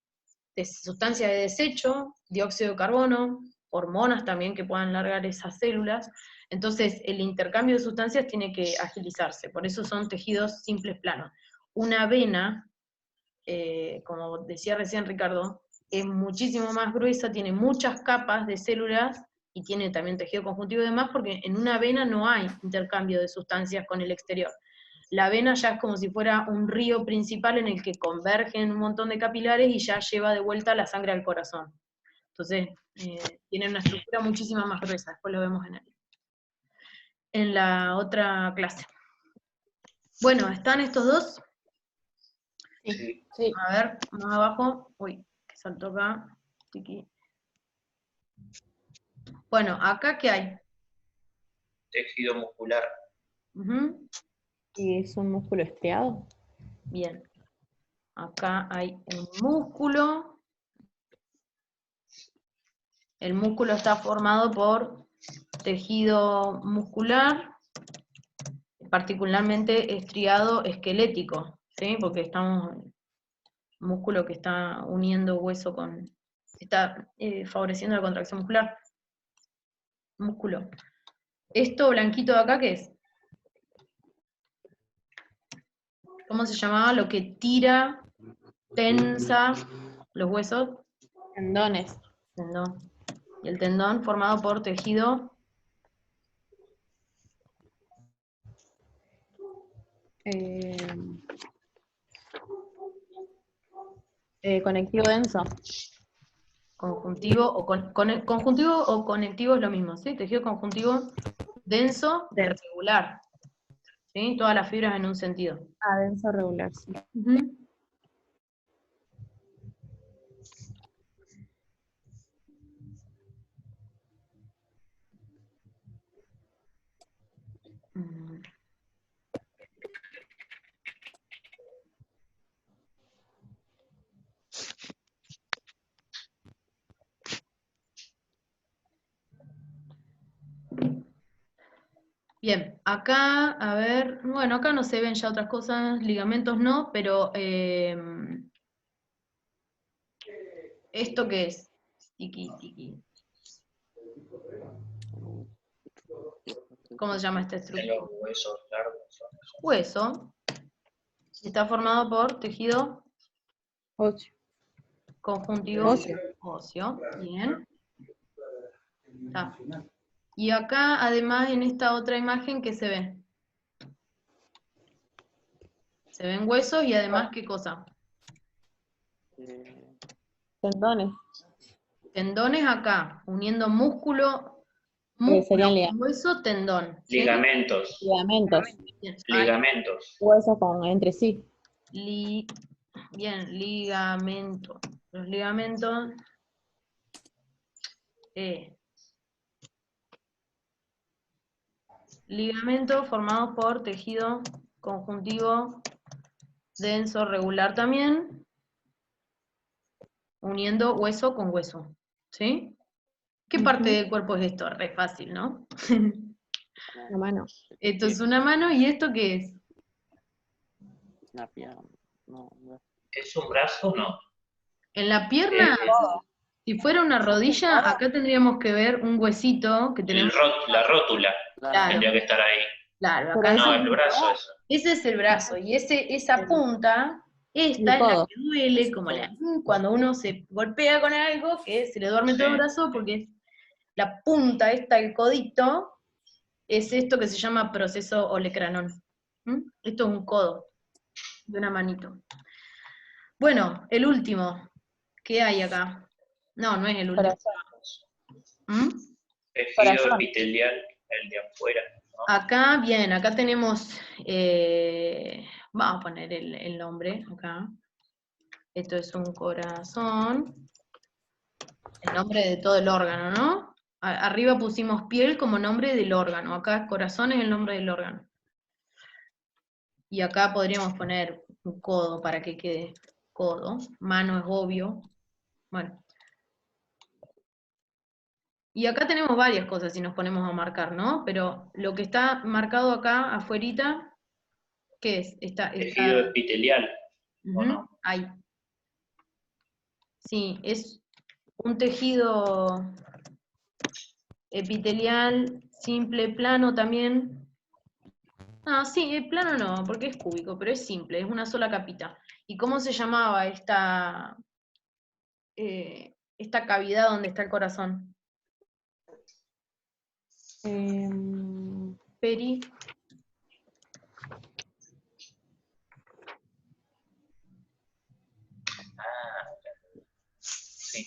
de sustancias de desecho, dióxido de carbono, hormonas también que puedan largar esas células. Entonces el intercambio de sustancias tiene que agilizarse, por eso son tejidos simples planos. Una vena, como decía recién Ricardo, es muchísimo más gruesa, tiene muchas capas de células y tiene también tejido conjuntivo y demás, porque en una vena no hay intercambio de sustancias con el exterior. La vena ya es como si fuera un río principal en el que convergen un montón de capilares y ya lleva de vuelta la sangre al corazón. Entonces, tiene una estructura muchísimo más gruesa, después lo vemos en la otra clase. Bueno, ¿están estos dos? Sí. A ver, más abajo. Uy, que saltó acá. Chiqui. Bueno, ¿acá qué hay? Tejido muscular. ¿Y es un músculo estriado? Bien. Acá hay un músculo. El músculo está formado por tejido muscular, particularmente estriado esquelético, ¿sí? Porque estamos músculo que está uniendo hueso con, está favoreciendo la contracción muscular. Músculo. Esto blanquito de acá, ¿qué es? ¿Cómo se llamaba? Lo que tira, tensa los huesos. Tendones. Tendón. Y el tendón formado por tejido Conectivo denso. conjuntivo o conjuntivo o conectivo es lo mismo, ¿sí? Tejido conjuntivo denso, regular. ¿Sí? Todas las fibras en un sentido. Ah, denso regular, sí. Ujú. Mm. Bien, acá, a ver, bueno, acá no se ven ya otras cosas, ligamentos no, pero ¿esto qué es? Tiki, tiki. ¿Cómo se llama esta En estructura? los huesos largos. Hueso. Está formado por tejido Óseo. conjuntivo óseo. Bien. Está. Y acá, además, en esta otra imagen, ¿qué se ve? Se ven huesos y además, ¿qué cosa? Tendones. Tendones acá, uniendo músculo Serían con hueso, tendón. ¿sí? Ligamentos. ligamentos. Bien, ahí. Ligamentos. Huesos entre sí. Bien, ligamento. Los ligamentos. Ligamentos formados por tejido conjuntivo denso regular también, uniendo hueso con hueso. ¿Sí? ¿Qué parte del cuerpo es esto? Re fácil, ¿no? La mano. Esto es una mano, ¿y esto qué es? Una pierna. No, no. ¿Es un brazo o no? En la pierna, si fuera una rodilla, acá tendríamos que ver un huesito que tenemos. La rótula Claro. tendría que estar ahí. Claro, acá No, el brazo eso. ese es el brazo, y esa punta, esta es la codo. que duele, como cuando uno se golpea con algo, que se le duerme todo el brazo, porque la punta esta, el codito, es esto que se llama proceso olecranón. Esto es un codo, de una manito. Bueno, el último, ¿qué hay acá? No, no es el último. Tejido epitelial, el de afuera. ¿no? Acá, bien, acá tenemos, vamos a poner el nombre acá. Esto es un corazón. El nombre de todo el órgano, ¿no? Arriba pusimos piel como nombre del órgano. Acá corazón es el nombre del órgano. Y acá podríamos poner un codo para que quede codo. Mano es obvio. Bueno. Y acá tenemos varias cosas si nos ponemos a marcar, ¿no? Pero lo que está marcado acá afuerita, ¿qué es? Tejido epitelial. ¿O no? Ahí. Sí, es un tejido epitelial, simple, plano también. Ah, sí, plano no, porque es cúbico, pero es simple, es una sola capita. ¿Y cómo se llamaba esta cavidad donde está el corazón? Peri. Sí.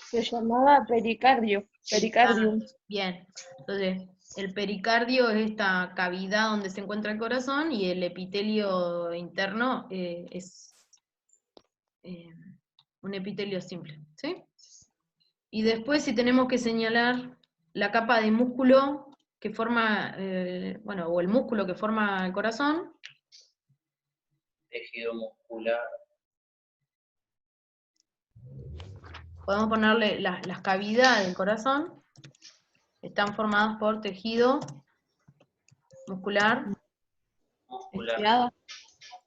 Se llamaba pericardio. Pericardium. Bien, entonces el pericardio es esta cavidad donde se encuentra el corazón y el epitelio interno es un epitelio simple, ¿sí? Y después si tenemos que señalar la capa de músculo que forma, o el músculo que forma el corazón. Tejido muscular. podemos ponerle las cavidades del corazón, están formadas por tejido muscular,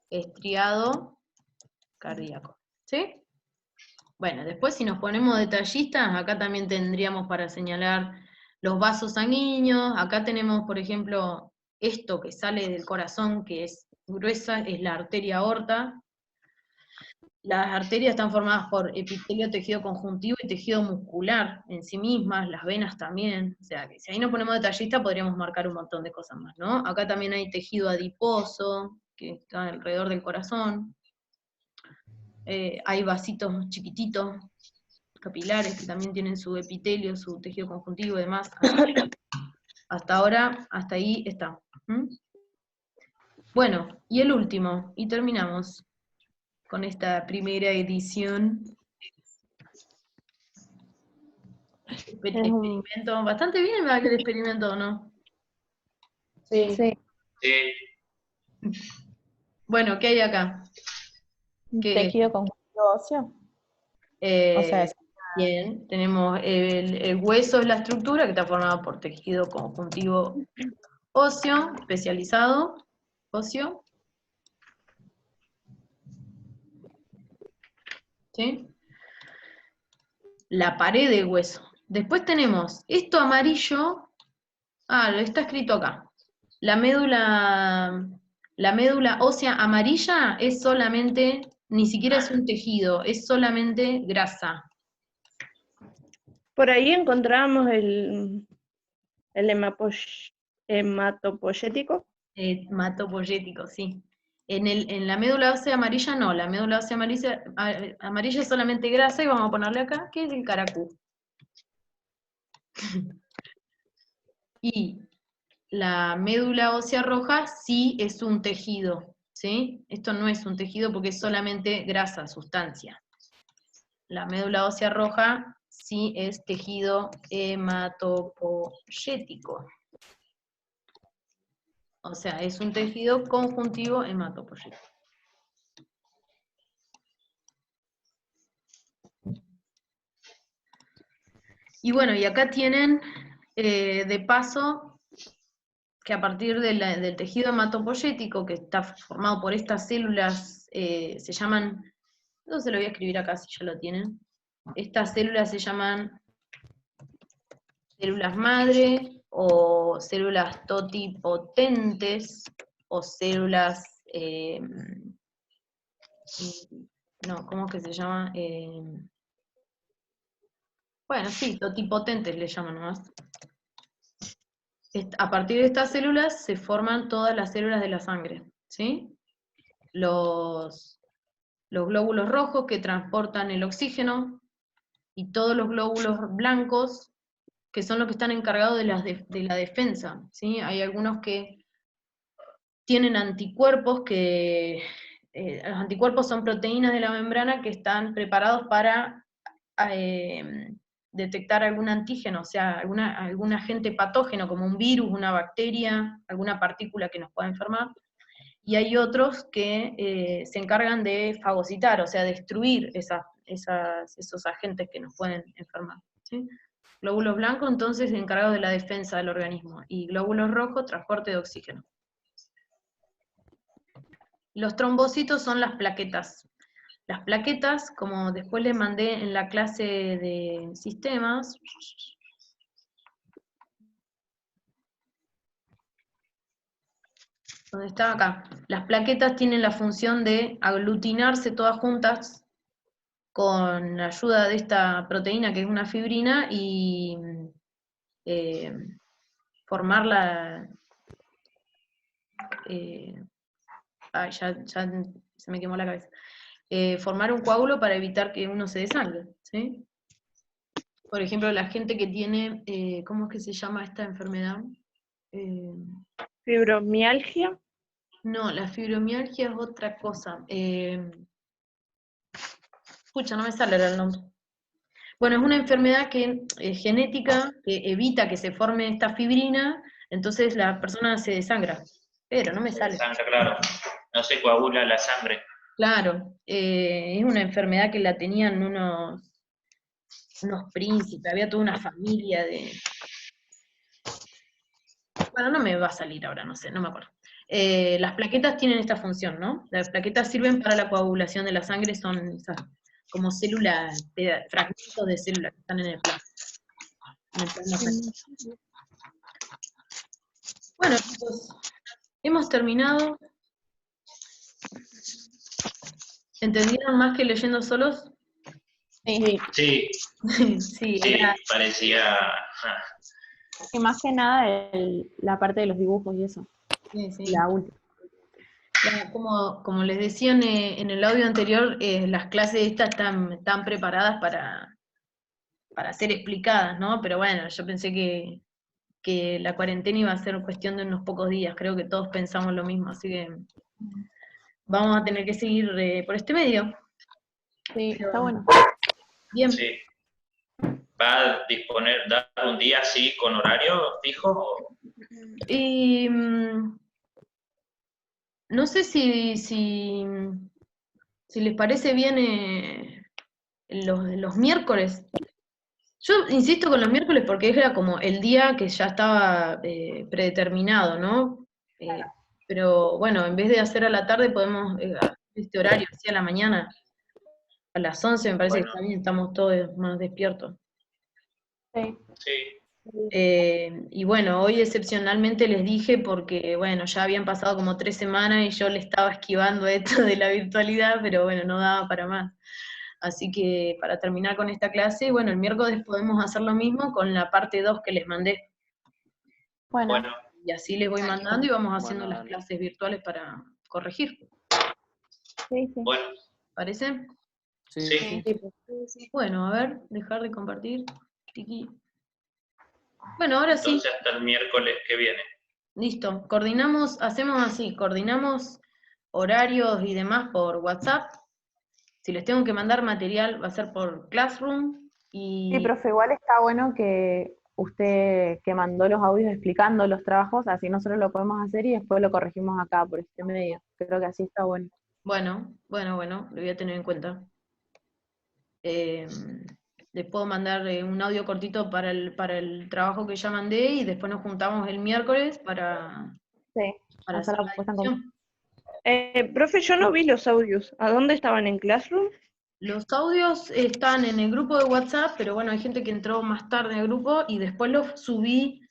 estriado, cardíaco. ¿Sí? Bueno, después si nos ponemos detallistas, acá también tendríamos para señalar los vasos sanguíneos. Acá tenemos, por ejemplo, esto que sale del corazón, que es gruesa, es la arteria aorta. Las arterias están formadas por epitelio, tejido conjuntivo y tejido muscular en sí mismas, las venas también. O sea, que si ahí nos ponemos detallista podríamos marcar un montón de cosas más, ¿no? Acá también hay tejido adiposo, que está alrededor del corazón. Hay vasitos chiquititos, capilares, que también tienen su epitelio, su tejido conjuntivo y demás. Hasta ahora, hasta ahí está. Bueno, y el último, y terminamos con esta primera edición. Experimento, bastante bien me va el experimento, ¿no? Sí. Sí. Bueno, ¿qué hay acá? Tejido conjuntivo óseo. O sea, bien, tenemos el hueso es la estructura que está formada por tejido conjuntivo óseo, especializado, óseo. ¿Sí? La pared del hueso. Después tenemos esto amarillo, está escrito acá. La médula ósea amarilla es solamente, ni siquiera es un tejido, es solamente grasa. Por ahí encontramos el hematopoyético. Hematopoyético, sí. En la médula ósea amarilla no, la médula ósea amarilla es solamente grasa, y vamos a ponerle acá, que es el caracú. Y la médula ósea roja sí es un tejido, ¿sí? Esto no es un tejido porque es solamente grasa, sustancia. La médula ósea roja sí es tejido hematopoyético. O sea, es un tejido conjuntivo hematopoyético. Y bueno, y acá tienen, de paso, que a partir del tejido hematopoyético, que está formado por estas células, se llaman, no se lo voy a escribir acá si ya lo tienen, estas células se llaman células madre, o células totipotentes, o células, no, ¿cómo es que se llama? Bueno, sí, totipotentes le llaman nomás. A partir de estas células se forman todas las células de la sangre, ¿sí? Los glóbulos rojos que transportan el oxígeno, y todos los glóbulos blancos, que son los que están encargados de la defensa, ¿sí? Hay algunos que tienen anticuerpos, los anticuerpos son proteínas de la membrana que están preparados para detectar algún antígeno, o sea, algún agente patógeno, como un virus, una bacteria, alguna partícula que nos pueda enfermar. Y hay otros que se encargan de fagocitar, o sea, destruir esos agentes que nos pueden enfermar, ¿sí? Glóbulos blancos, entonces, encargados de la defensa del organismo, y glóbulos rojos, transporte de oxígeno. Los trombocitos son las plaquetas. Las plaquetas, como después les mandé en la clase de sistemas, donde está acá, las plaquetas tienen la función de aglutinarse todas juntas con la ayuda de esta proteína que es una fibrina, y formar ya se me quemó la cabeza. Formar un coágulo para evitar que uno se desangre, ¿sí? Por ejemplo, la gente que tiene, ¿cómo es que se llama esta enfermedad? Fibromialgia. No, la fibromialgia es otra cosa. Escucha, no me sale el nombre. Bueno, es una enfermedad genética que evita que se forme esta fibrina, entonces la persona se desangra. Pero no me sale. Desangra, claro. No se coagula la sangre. Claro, es una enfermedad que la tenían unos unos príncipes, había toda una familia de... Bueno, no me va a salir ahora, no sé, no me acuerdo. Las plaquetas tienen esta función, ¿no? Las plaquetas sirven para la coagulación de la sangre, son esas, como células, fragmentos de células que están en el plasma. Bueno, chicos, hemos terminado. ¿Entendieron más que leyendo solos? Sí. Sí, Sí, sí, era... parecía... Y más que nada la parte de los dibujos y eso. Sí, sí. La última. Claro, como les decía en el audio anterior, las clases estas están preparadas para ser explicadas, ¿no? Pero bueno, yo pensé que la cuarentena iba a ser cuestión de unos pocos días, creo que todos pensamos lo mismo, así que vamos a tener que seguir por este medio. Sí, Pero, está bueno. bien. Sí. ¿Va a dar un día así con horario fijo? Y no sé si les parece bien los miércoles. Yo insisto con los miércoles porque era como el día que ya estaba predeterminado, ¿no? Pero bueno, en vez de hacer a la tarde podemos hacer este horario, así a la mañana, a las 11 me parece Bueno. que está bien, estamos todos más despiertos. Sí. Sí. Y bueno, hoy excepcionalmente les dije porque, bueno, ya habían pasado como 3 semanas y yo le estaba esquivando esto de la virtualidad, pero bueno, no daba para más. Así que para terminar con esta clase, bueno, el miércoles podemos hacer lo mismo con la parte 2 que les mandé. Bueno. Y así les voy mandando y vamos haciendo las clases virtuales para corregir. Sí, sí. Bueno. ¿Parece? Sí. Bueno, a ver, dejar de compartir. Tiki. Bueno, ahora sí. Entonces hasta el miércoles que viene. Listo. Hacemos así, coordinamos horarios y demás por WhatsApp. Si les tengo que mandar material va a ser por Classroom. Sí, profe, igual está bueno que usted que mandó los audios explicando los trabajos, así nosotros lo podemos hacer y después lo corregimos acá por este medio. Creo que así está bueno. Bueno, lo voy a tener en cuenta. Les puedo mandar un audio cortito para el trabajo que ya mandé y después nos juntamos el miércoles para hacer la discusión. Profe, yo no vi los audios. ¿A dónde estaban? ¿En Classroom? Los audios están en el grupo de WhatsApp, pero bueno, hay gente que entró más tarde al grupo y después los subí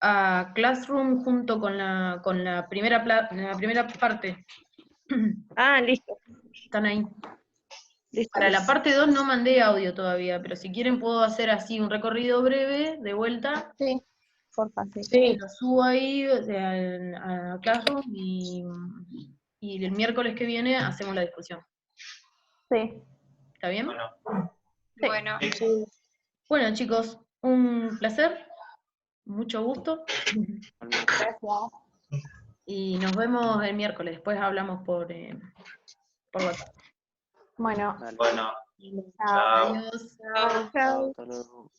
a Classroom junto con la primera parte. Ah, listo. Están ahí. Listo. Para la parte 2 no mandé audio todavía, pero si quieren puedo hacer así un recorrido breve, de vuelta. Sí, porfa, sí. Lo subo ahí a Classroom y el miércoles que viene hacemos la discusión. Sí. ¿Está bien? Bueno. Bueno, chicos, un placer. Mucho gusto. Gracias. Y nos vemos el miércoles. Después hablamos por WhatsApp. Bueno. Bueno. Chao. Adiós. Chao. Hasta luego.